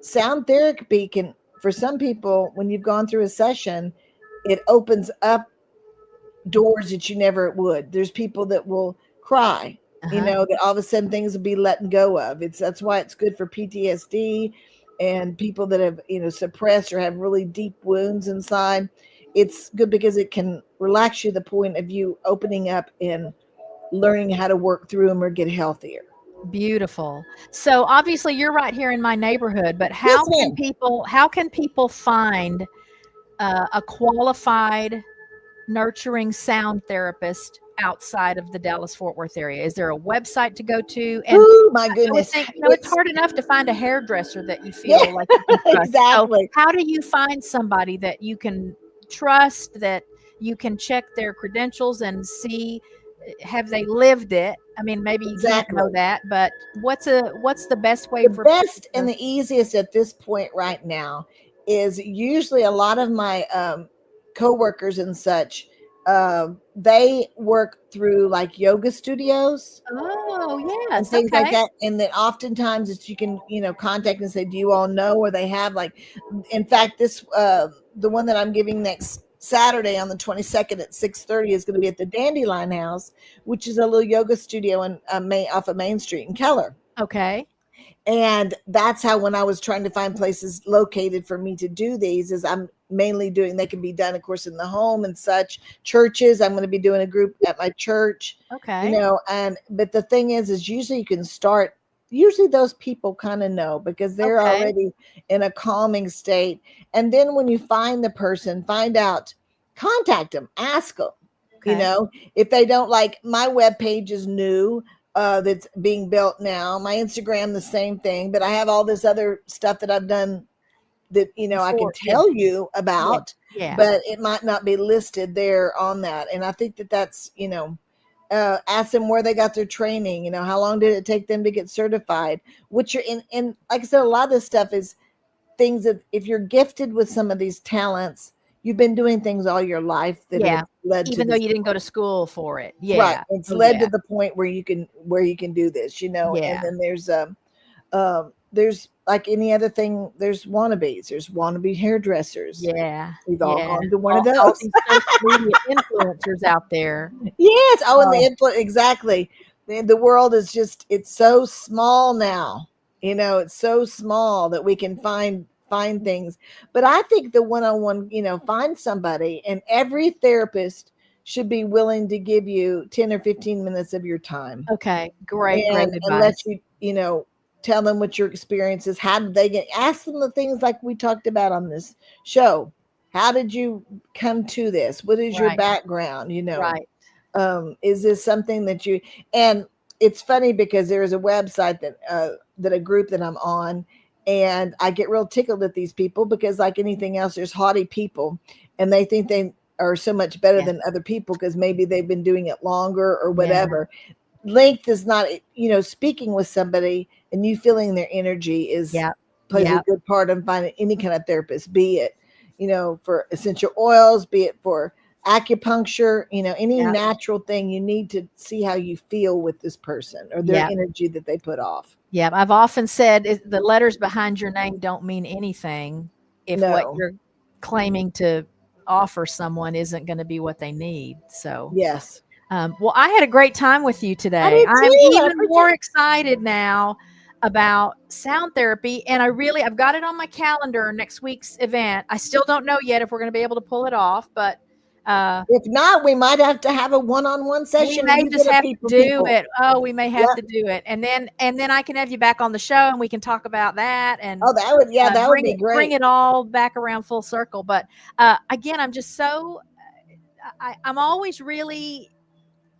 [SPEAKER 4] sound therapy can, for some people, when you've gone through a session, it opens up doors that you never would. There's people that will cry,
[SPEAKER 1] Uh-huh.
[SPEAKER 4] that all of a sudden things will be letting go of. That's why it's good for PTSD and people that have, suppressed or have really deep wounds inside. It's good because it can relax you to the point of you opening up and learning how to work through them or get healthier.
[SPEAKER 1] Beautiful. So obviously you're right here in my neighborhood, but
[SPEAKER 4] Yes,
[SPEAKER 1] how can
[SPEAKER 4] ma'am.
[SPEAKER 1] people find a qualified nurturing sound therapist outside of the Dallas Fort Worth area? Is there a website to go to? And
[SPEAKER 4] Oh my
[SPEAKER 1] I would
[SPEAKER 4] goodness.
[SPEAKER 1] think, it's hard enough to find a hairdresser that you
[SPEAKER 4] Yeah,
[SPEAKER 1] feel like you can trust. So
[SPEAKER 4] exactly.
[SPEAKER 1] how do you find somebody that you can trust, that you can check their credentials and see, have they lived it? I mean, maybe you can't know
[SPEAKER 4] Exactly.
[SPEAKER 1] that, but what's the best way
[SPEAKER 4] The
[SPEAKER 1] for people
[SPEAKER 4] best and
[SPEAKER 1] to?
[SPEAKER 4] the easiest at this point right now is usually a lot of my coworkers and such. They work through like yoga studios
[SPEAKER 1] Oh,
[SPEAKER 4] and
[SPEAKER 1] yes.
[SPEAKER 4] things like
[SPEAKER 1] Okay.
[SPEAKER 4] that, and then oftentimes it's you can contact and say, do you all know, or they have like, in fact, this the one that I'm giving next Saturday on the 22nd at 6:30 is going to be at the Dandelion House, which is a little yoga studio in off of Main Street in Keller.
[SPEAKER 1] Okay.
[SPEAKER 4] And that's how, when I was trying to find places located for me to do these, is I'm mainly doing, they can be done of course in the home and such. Churches, I'm going to be doing a group at my church,
[SPEAKER 1] Okay.
[SPEAKER 4] and but the thing is usually you can start, usually those people kind of know because they're
[SPEAKER 1] Okay.
[SPEAKER 4] already in a calming state. And then when you find the person, find out, contact them, ask them,
[SPEAKER 1] Okay.
[SPEAKER 4] if they don't, like my web page is new, that's being built now. My Instagram, the same thing, but I have all this other stuff that I've done that I can
[SPEAKER 1] Before. Yeah.
[SPEAKER 4] tell you
[SPEAKER 1] Yeah.
[SPEAKER 4] about,
[SPEAKER 1] Yeah.
[SPEAKER 4] but it might not be listed there on that. And I think that that's ask them where they got their training. How long did it take them to get certified? Which you're in, and like I said, a lot of this stuff is things that if you're gifted with some of these talents, you've been doing things all your life that
[SPEAKER 1] Yeah.
[SPEAKER 4] have led to
[SPEAKER 1] Even though
[SPEAKER 4] this.
[SPEAKER 1] you didn't go to school for it.
[SPEAKER 4] Right.
[SPEAKER 1] Yeah.
[SPEAKER 4] It's
[SPEAKER 1] Oh,
[SPEAKER 4] led to
[SPEAKER 1] yeah.
[SPEAKER 4] the point where you can do this, and
[SPEAKER 1] Yeah.
[SPEAKER 4] then there's like any other thing, there's wannabes, there's wannabe hairdressers.
[SPEAKER 1] Yeah.
[SPEAKER 4] We've all
[SPEAKER 1] Yeah.
[SPEAKER 4] gone to one of
[SPEAKER 1] All
[SPEAKER 4] those.
[SPEAKER 1] these social media influencers out there.
[SPEAKER 4] Yes. Oh, and the
[SPEAKER 1] Oh,
[SPEAKER 4] influence, exactly. The world is just, it's so small now. It's so small that we can find things. But I think the one-on-one, find somebody, and every therapist should be willing to give you 10 or 15 minutes of your time,
[SPEAKER 1] okay. Great, great
[SPEAKER 4] and let
[SPEAKER 1] advice.
[SPEAKER 4] you, tell them what your experience is. How did they get, ask them the things like we talked about on this show. How did you come to this? What is your
[SPEAKER 1] Right.
[SPEAKER 4] background?
[SPEAKER 1] Right.
[SPEAKER 4] Is this something that you, and it's funny because there is a website that a group that I'm on, and I get real tickled at these people because, like anything else, there's haughty people, and they think they are so much better
[SPEAKER 1] Yeah.
[SPEAKER 4] than other people because maybe they've been doing it longer or
[SPEAKER 1] Yeah.
[SPEAKER 4] whatever. Length is not, speaking with somebody and you feeling their energy is
[SPEAKER 1] Yeah.
[SPEAKER 4] plays a
[SPEAKER 1] Yeah.
[SPEAKER 4] good part in finding any kind of therapist, be it, for essential oils, be it for acupuncture, any
[SPEAKER 1] Yeah.
[SPEAKER 4] natural thing. You need to see how you feel with this person or their
[SPEAKER 1] Yeah.
[SPEAKER 4] energy that they put off.
[SPEAKER 1] Yeah. I've often said the letters behind your name don't mean anything if what
[SPEAKER 4] No.
[SPEAKER 1] you're claiming to offer someone isn't going to be what they need. So,
[SPEAKER 4] Yes.
[SPEAKER 1] well, I had a great time with you
[SPEAKER 4] I
[SPEAKER 1] today.
[SPEAKER 4] did
[SPEAKER 1] I'm
[SPEAKER 4] too. I
[SPEAKER 1] even more
[SPEAKER 4] appreciate.
[SPEAKER 1] excited now about sound therapy, and I've got it on my calendar next week's event. I still don't know yet if we're going to be able to pull it off, but
[SPEAKER 4] If not, we might have to have a one-on-one
[SPEAKER 1] we
[SPEAKER 4] session and
[SPEAKER 1] may
[SPEAKER 4] you
[SPEAKER 1] just
[SPEAKER 4] get a
[SPEAKER 1] have to do
[SPEAKER 4] people.
[SPEAKER 1] it. Oh, we may have
[SPEAKER 4] Yeah.
[SPEAKER 1] to do it, and then I can have you back on the show, and we can talk about that and
[SPEAKER 4] Oh, that would
[SPEAKER 1] bring
[SPEAKER 4] be
[SPEAKER 1] bring
[SPEAKER 4] great.
[SPEAKER 1] it all back around full circle. But again, I'm just so I'm always really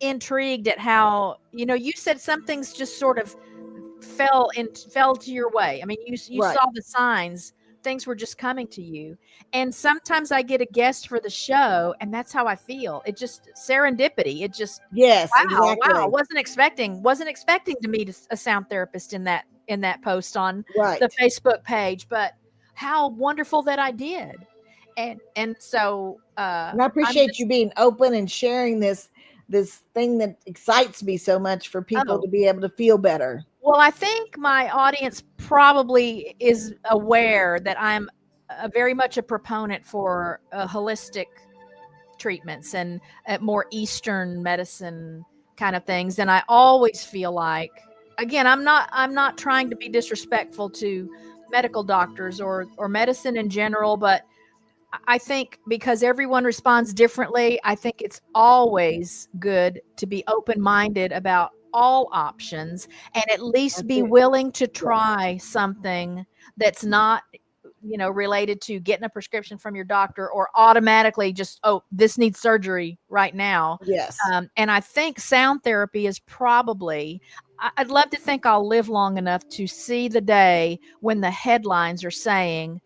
[SPEAKER 1] intrigued at how, you said some things just sort of fell to your way. I mean, you
[SPEAKER 4] Right.
[SPEAKER 1] saw the signs, things were just coming to you. And sometimes I get a guest for the show, and that's how I feel. It just serendipity. It just,
[SPEAKER 4] Yes,
[SPEAKER 1] wow,
[SPEAKER 4] exactly.
[SPEAKER 1] wasn't expecting to meet a sound therapist in that post on the
[SPEAKER 4] Right.
[SPEAKER 1] Facebook page, but how wonderful that I did. And so
[SPEAKER 4] And I
[SPEAKER 1] I'm
[SPEAKER 4] appreciate
[SPEAKER 1] just
[SPEAKER 4] you being open and sharing this. this thing that excites me so much for people
[SPEAKER 1] Oh.
[SPEAKER 4] to be able to feel better.
[SPEAKER 1] Well, I think my audience probably is aware that I'm very much a proponent for holistic treatments and more Eastern medicine kind of things. And I always feel like, again, I'm not trying to be disrespectful to medical doctors or medicine in general, but I think because everyone responds differently, I think it's always good to be open minded about all options and at least
[SPEAKER 4] That's
[SPEAKER 1] be
[SPEAKER 4] it.
[SPEAKER 1] willing to try something that's not, related to getting a prescription from your doctor or automatically just, oh, this needs surgery right now.
[SPEAKER 4] Yes.
[SPEAKER 1] And I think sound therapy is probably, I'd love to think I'll live long enough to see the day when the headlines are saying,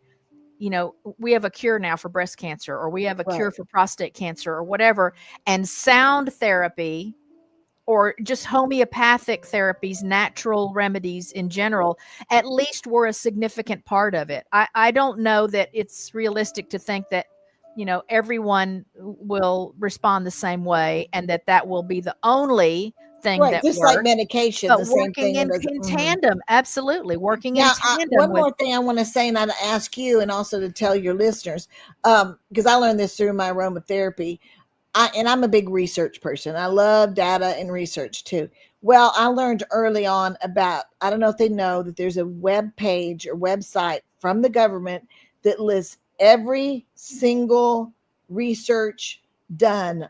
[SPEAKER 1] we have a cure now for breast cancer, or we have a cure
[SPEAKER 4] Right.
[SPEAKER 1] for prostate cancer, or whatever. And sound therapy, or just homeopathic therapies, natural remedies in general, at least were a significant part of it. I don't know that it's realistic to think that, everyone will respond the same way and that will be the only thing
[SPEAKER 4] Right.
[SPEAKER 1] that
[SPEAKER 4] Just like
[SPEAKER 1] works.
[SPEAKER 4] medication,
[SPEAKER 1] But
[SPEAKER 4] the same
[SPEAKER 1] working
[SPEAKER 4] thing. It
[SPEAKER 1] in,
[SPEAKER 4] doesn't.
[SPEAKER 1] in tandem, absolutely. Working in
[SPEAKER 4] Now,
[SPEAKER 1] tandem
[SPEAKER 4] one
[SPEAKER 1] with,
[SPEAKER 4] more thing I want to say, and I'd ask you, and also to tell your listeners, because I learned this through my aromatherapy. I'm a big research person. I love data and research too. Well, I learned early on about, I don't know if they know that there's a web page or website from the government that lists every single research done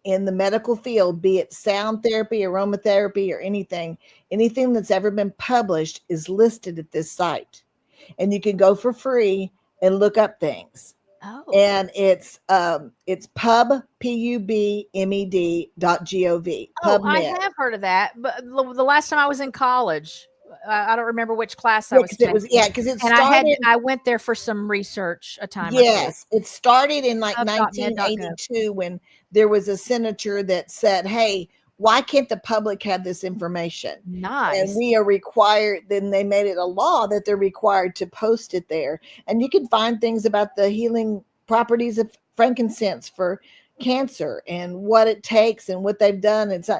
[SPEAKER 4] in the medical field, be it sound therapy, aromatherapy, or anything that's ever been published is listed at this site. And you can go for free and look up things.
[SPEAKER 1] oh,
[SPEAKER 4] And it's pubmed.gov.
[SPEAKER 1] Oh, I
[SPEAKER 4] PubMed.
[SPEAKER 1] have heard of that, but the last time I was in college, I don't remember which class I
[SPEAKER 4] Yeah,
[SPEAKER 1] was
[SPEAKER 4] because it was
[SPEAKER 1] taking,
[SPEAKER 4] because it
[SPEAKER 1] and
[SPEAKER 4] started.
[SPEAKER 1] I went there for some research a time or two.
[SPEAKER 4] Yes, it started in like
[SPEAKER 1] Pub.med.gov.
[SPEAKER 4] 1982 when there was a senator that said, "Hey, why can't the public have this information?" And
[SPEAKER 1] Nice.
[SPEAKER 4] we are required. Then they made it a law that they're required to post it there, and you can find things about the healing properties of frankincense for cancer and what it takes and what they've done. And so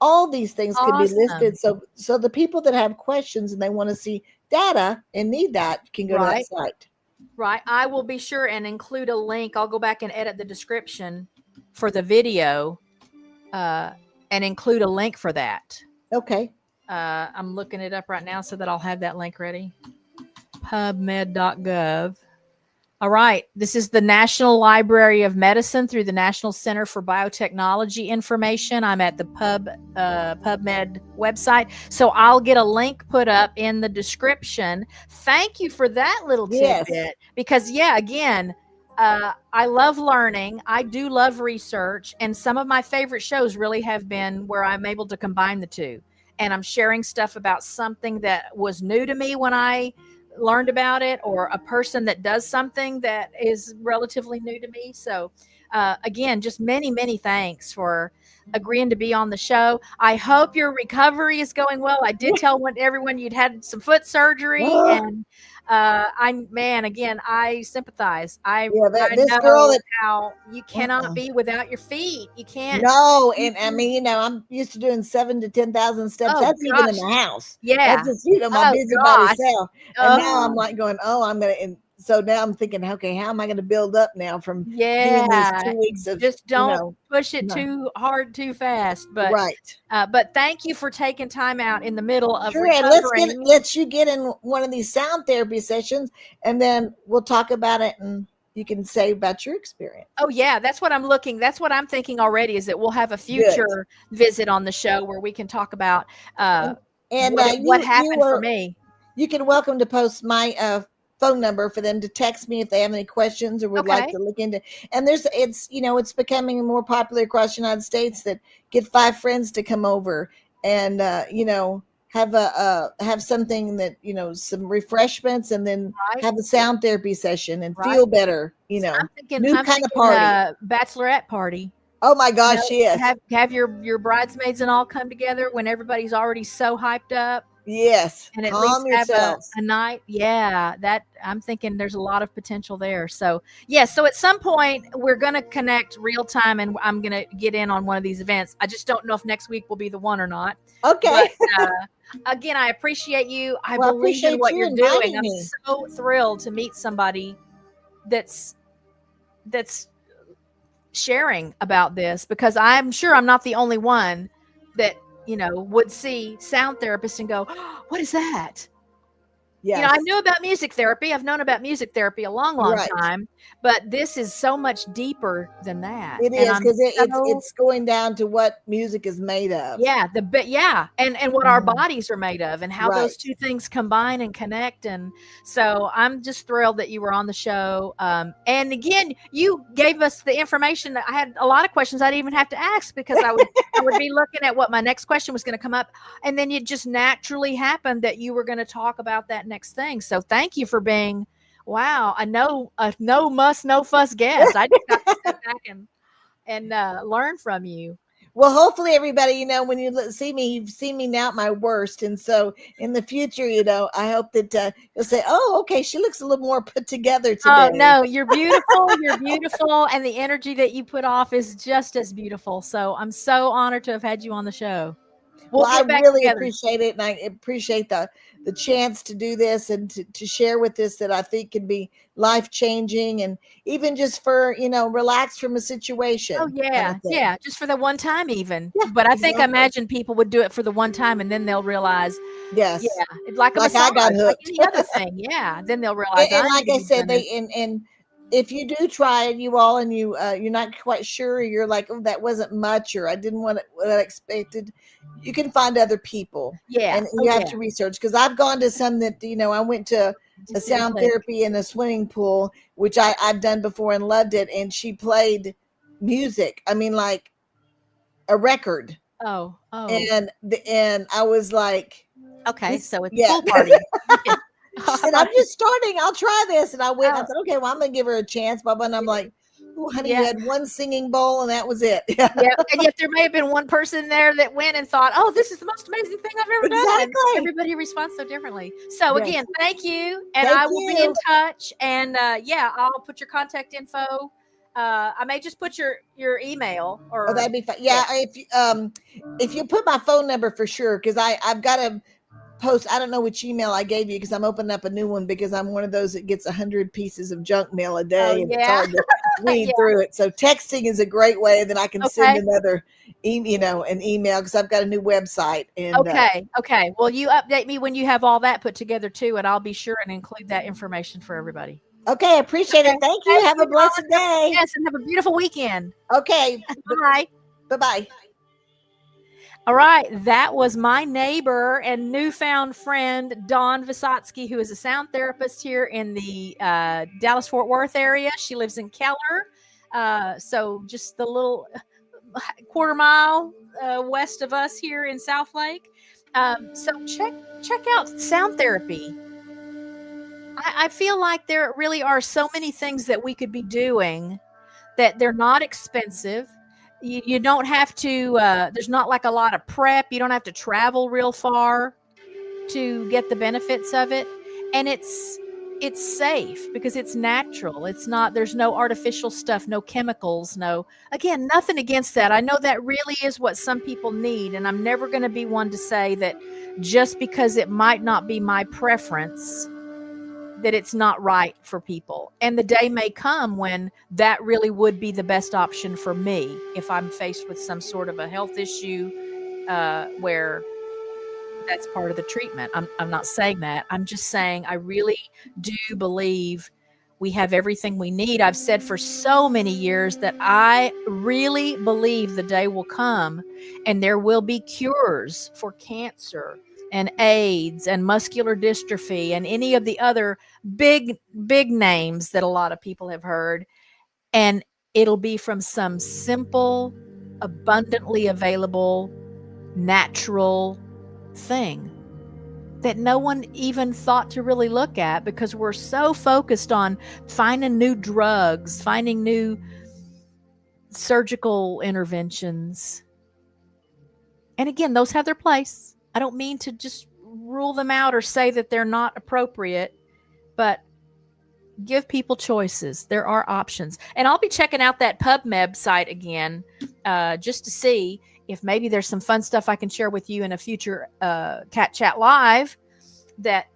[SPEAKER 4] all these things could be
[SPEAKER 1] Awesome.
[SPEAKER 4] listed. So the people that have questions and they want to see data and need that can go to that
[SPEAKER 1] Right.
[SPEAKER 4] site.
[SPEAKER 1] Right. I will be sure and include a link. I'll go back and edit the description for the video, and include a link for that.
[SPEAKER 4] Okay.
[SPEAKER 1] I'm looking it up right now so that I'll have that link ready. PubMed.gov. All right. This is the National Library of Medicine through the National Center for Biotechnology Information. I'm at the PubMed website. So I'll get a link put up in the description. Thank you for that little
[SPEAKER 4] Yes.
[SPEAKER 1] tidbit. Because, yeah, again, I love learning. I do love research. And some of my favorite shows really have been where I'm able to combine the two. And I'm sharing stuff about something that was new to me when I learned about it, or a person that does something that is relatively new to me. So again, just many thanks for agreeing to be on the show. I hope your recovery is going well. I did tell everyone you'd had some foot surgery, and again, I sympathize. I
[SPEAKER 4] This girl
[SPEAKER 1] know
[SPEAKER 4] that
[SPEAKER 1] how you cannot be without your feet. You can't.
[SPEAKER 4] no, and I mean, I'm used to doing 7,000 to 10,000 steps.
[SPEAKER 1] Oh
[SPEAKER 4] That's even in
[SPEAKER 1] gosh.
[SPEAKER 4] the house.
[SPEAKER 1] Yeah.
[SPEAKER 4] That's just my
[SPEAKER 1] Oh
[SPEAKER 4] busybody
[SPEAKER 1] gosh.
[SPEAKER 4] self. And now I'm
[SPEAKER 1] Oh
[SPEAKER 4] like going, oh, I'm gonna. And so now I'm thinking, okay, how am I going to build up now from doing these
[SPEAKER 1] yeah.
[SPEAKER 4] 2 weeks of
[SPEAKER 1] Just don't push it
[SPEAKER 4] no.
[SPEAKER 1] too hard too fast.
[SPEAKER 4] Right.
[SPEAKER 1] But thank you for taking time out in the middle of
[SPEAKER 4] Sure, and
[SPEAKER 1] recovering.
[SPEAKER 4] let you get in one of these sound therapy sessions, and then we'll talk about it, and you can say about your experience.
[SPEAKER 1] Oh yeah, that's what I'm thinking already, is that we'll have a future visit on the show where we can talk about
[SPEAKER 4] And
[SPEAKER 1] what happened for me.
[SPEAKER 4] You can welcome to post my phone number for them to text me if they have any questions or would like
[SPEAKER 1] Okay.
[SPEAKER 4] to look into. And it's becoming more popular across the United States that get 5 friends to come over and have something that some refreshments, and then
[SPEAKER 1] Right.
[SPEAKER 4] have a sound therapy session and
[SPEAKER 1] Right.
[SPEAKER 4] feel better.
[SPEAKER 1] So I'm
[SPEAKER 4] New kind
[SPEAKER 1] thinking
[SPEAKER 4] of party.
[SPEAKER 1] bachelorette party.
[SPEAKER 4] Oh my gosh, yes.
[SPEAKER 1] Have your bridesmaids and all come together when everybody's already so hyped up.
[SPEAKER 4] Yes.
[SPEAKER 1] and at least
[SPEAKER 4] Calm
[SPEAKER 1] have
[SPEAKER 4] yourself.
[SPEAKER 1] a night. Yeah, that I'm thinking there's a lot of potential there. So yeah, so at some point we're gonna connect real time, and I'm gonna get in on one of these events. I just don't know if next week will be the one or not.
[SPEAKER 4] Okay.
[SPEAKER 1] But again, I appreciate you. I
[SPEAKER 4] Well, I
[SPEAKER 1] believe in
[SPEAKER 4] appreciate
[SPEAKER 1] what
[SPEAKER 4] you
[SPEAKER 1] you're doing.
[SPEAKER 4] inviting
[SPEAKER 1] I'm
[SPEAKER 4] me.
[SPEAKER 1] so thrilled to meet somebody that's that's sharing about this, because I'm sure I'm not the only one that, would see sound therapists and go, oh, what is that?
[SPEAKER 4] Yes.
[SPEAKER 1] I knew about music therapy. I've known about music therapy a long, long
[SPEAKER 4] Right.
[SPEAKER 1] time, but this is so much deeper than that.
[SPEAKER 4] It
[SPEAKER 1] And
[SPEAKER 4] is
[SPEAKER 1] I'm
[SPEAKER 4] because
[SPEAKER 1] so
[SPEAKER 4] it's going down to what music is made of.
[SPEAKER 1] yeah, and what our
[SPEAKER 4] Mhm.
[SPEAKER 1] bodies are made of, and how those
[SPEAKER 4] Right.
[SPEAKER 1] two things combine and connect. And so I'm just thrilled that you were on the show. And again, you gave us the information that I had a lot of questions I didn't even have to ask, because I would be looking at what my next question was going to come up, and then it just naturally happened that you were going to talk about that next thing. So thank you for being, wow, a no muss no fuss guest. I just got to sit back and learn from you.
[SPEAKER 4] Well, hopefully, everybody, when you see me, you've seen me now at my worst, and so in the future, I hope that you'll say, "Oh, okay, she looks a little more put together
[SPEAKER 1] Oh,
[SPEAKER 4] today."
[SPEAKER 1] no, you're beautiful, you're beautiful, and the energy that you put off is just as beautiful. So I'm so honored to have had you on the show. We'll
[SPEAKER 4] Well, I
[SPEAKER 1] get back
[SPEAKER 4] really
[SPEAKER 1] together.
[SPEAKER 4] appreciate it, and I appreciate the chance to do this and to share with this that I think can be life changing, and even just for relax from a
[SPEAKER 1] Oh,
[SPEAKER 4] situation kind
[SPEAKER 1] yeah,
[SPEAKER 4] of thing.
[SPEAKER 1] yeah, just for the one time even.
[SPEAKER 4] Yeah,
[SPEAKER 1] But I think,
[SPEAKER 4] exactly.
[SPEAKER 1] imagine people would do it for the one time, and then they'll realize, yeah,
[SPEAKER 4] Yes,
[SPEAKER 1] it's like a
[SPEAKER 4] like
[SPEAKER 1] massage,
[SPEAKER 4] I got
[SPEAKER 1] like
[SPEAKER 4] hooked.
[SPEAKER 1] any other thing. Yeah, then they'll realize
[SPEAKER 4] And
[SPEAKER 1] I
[SPEAKER 4] like
[SPEAKER 1] need to
[SPEAKER 4] I
[SPEAKER 1] be
[SPEAKER 4] said,
[SPEAKER 1] doing this.
[SPEAKER 4] and if you do try it, you all, and you're not quite sure, you're like, oh, that wasn't much, or I didn't want it what I expected. You can find other people,
[SPEAKER 1] Yeah.
[SPEAKER 4] and
[SPEAKER 1] Oh,
[SPEAKER 4] you have
[SPEAKER 1] yeah.
[SPEAKER 4] to research, because I've gone to some that I went to a
[SPEAKER 1] Just didn't
[SPEAKER 4] sound
[SPEAKER 1] click.
[SPEAKER 4] therapy in a swimming pool, which I've done before and loved it, and she played music. I mean, like a record,
[SPEAKER 1] Oh, oh.
[SPEAKER 4] and I was like,
[SPEAKER 1] Okay,
[SPEAKER 4] this,
[SPEAKER 1] so it's a
[SPEAKER 4] yeah.
[SPEAKER 1] pool party. You can
[SPEAKER 4] She
[SPEAKER 1] I
[SPEAKER 4] said, I'm
[SPEAKER 1] thought
[SPEAKER 4] just starting. I'll try this. And I went, I
[SPEAKER 1] oh,
[SPEAKER 4] said, okay, well, I'm going to give her a chance, Bubba. And I'm like, oh, honey, you
[SPEAKER 1] yeah.
[SPEAKER 4] had one singing bowl and that was it. Yeah,
[SPEAKER 1] Yep, and yet there may have been one person there that went and thought, "Oh, this is the most amazing thing I've ever done."
[SPEAKER 4] exactly.
[SPEAKER 1] Everybody responds so differently. So
[SPEAKER 4] Yes.
[SPEAKER 1] again, thank you, and
[SPEAKER 4] Thank
[SPEAKER 1] I will be in
[SPEAKER 4] you.
[SPEAKER 1] touch. And yeah, I'll put your contact info. I may just put your email,
[SPEAKER 4] Oh,
[SPEAKER 1] or
[SPEAKER 4] that'd be fun.
[SPEAKER 1] yeah.
[SPEAKER 4] Yeah. If you put my phone number for sure, because I've got to post. I don't know which email I gave you, because I'm opening up a new one, because I'm one of those that gets 100 pieces of junk mail a
[SPEAKER 1] Oh
[SPEAKER 4] day, and it's
[SPEAKER 1] yeah,
[SPEAKER 4] hard to read
[SPEAKER 1] yeah.
[SPEAKER 4] through it. So texting is a great way. Then I can send
[SPEAKER 1] Okay,
[SPEAKER 4] another, an email, because I've got a new website, and
[SPEAKER 1] okay, okay. Well, you update me when you have all that put together too, and I'll be sure and include that information for everybody.
[SPEAKER 4] okay, appreciate
[SPEAKER 1] Okay,
[SPEAKER 4] it. Thank you.
[SPEAKER 1] thank
[SPEAKER 4] Have
[SPEAKER 1] you,
[SPEAKER 4] a
[SPEAKER 1] Dawn.
[SPEAKER 4] blessed day.
[SPEAKER 1] Yes, and have a beautiful weekend.
[SPEAKER 4] Okay.
[SPEAKER 1] Bye.
[SPEAKER 4] Bye bye.
[SPEAKER 1] All right, that was my neighbor and newfound friend, Dawn Vissotzky, who is a sound therapist here in the Dallas Fort Worth area. She lives in Keller, so just the little quarter mile west of us here in South Lake. So check out sound therapy. I feel like there really are so many things that we could be doing, that they're not expensive. You don't have to, there's not like a lot of prep. You don't have to travel real far to get the benefits of it. And it's safe because it's natural. It's not, there's no artificial stuff, no chemicals, no, again, nothing against that. I know that really is what some people need. And I'm never going to be one to say that just because it might not be my preference, that it's not right for people. And the day may come when that really would be the best option for me if I'm faced with some sort of a health issue where that's part of the treatment. I'm not saying that. I'm just saying I really do believe we have everything we need. I've said for so many years that I really believe the day will come and there will be cures for cancer and AIDS and muscular dystrophy and any of the other big names that a lot of people have heard. And it'll be from some simple, abundantly available, natural thing that no one even thought to really look at, because we're so focused on finding new drugs, finding new surgical interventions. And again, those have their place. I don't mean to just rule them out or say that they're not appropriate, but give people choices. There are options. And I'll be checking out that PubMed site again, just to see if maybe there's some fun stuff I can share with you in a future Cat Chat Live that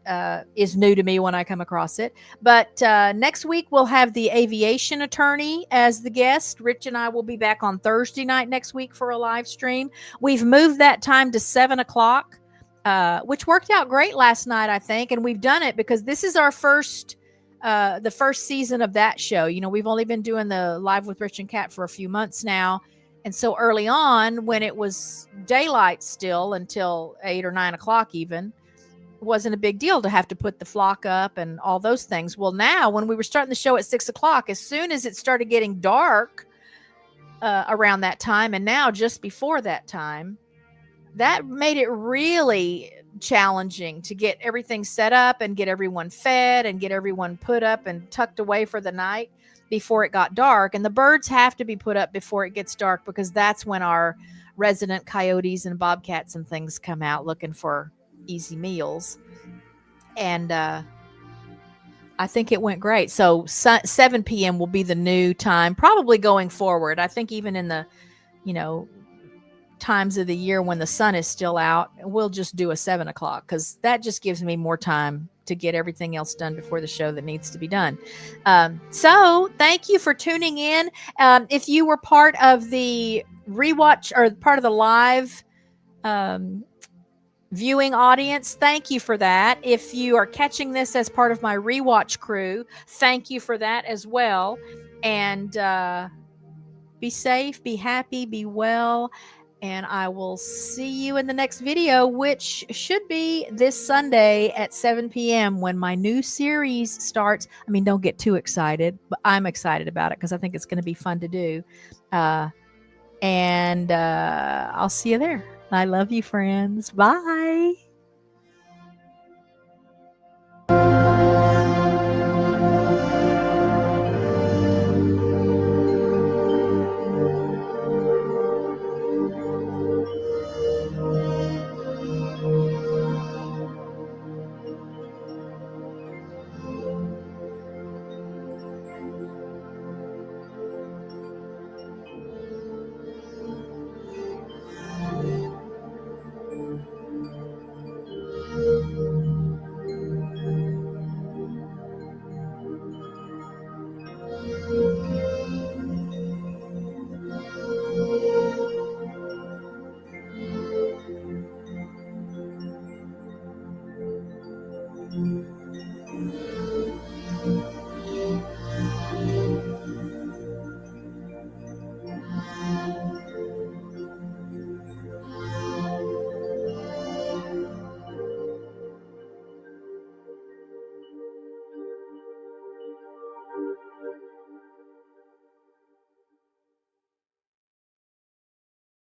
[SPEAKER 1] is new to me when I come across it. But next week we'll have the aviation attorney as the guest. Rich and I will be back on Thursday night next week for a live stream. We've moved that time to 7:00, which worked out great last night, I think. And we've done it because this is our the first season of that show. You know, we've only been doing the Live with Rich and Kat for a few months now. And so early on, when it was daylight still until 8 or 9 o'clock even, it wasn't a big deal to have to put the flock up and all those things. Well, now when we were starting the show at 6 o'clock, as soon as it started getting dark around that time, and now just before that time, that made it really challenging to get everything set up and get everyone fed and get everyone put up and tucked away for the night before it got dark. And the birds have to be put up before it gets dark because that's when our resident coyotes and bobcats and things come out looking for easy meals. And I think it went great. So 7 p.m. will be the new time, probably going forward. I think even in the, times of the year when the sun is still out, we'll just do a 7 o'clock because that just gives me more time to get everything else done before the show that needs to be done. So thank you for tuning in. If you were part of the rewatch or part of the live viewing audience, thank you for that. If you are catching this as part of my rewatch crew, thank you for that as well. And be safe, be happy, be well. And I will see you in the next video, which should be this Sunday at 7 p.m. when my new series starts. I mean, don't get too excited, but I'm excited about it because I think it's going to be fun to do. And I'll see you there. I love you, friends. Bye.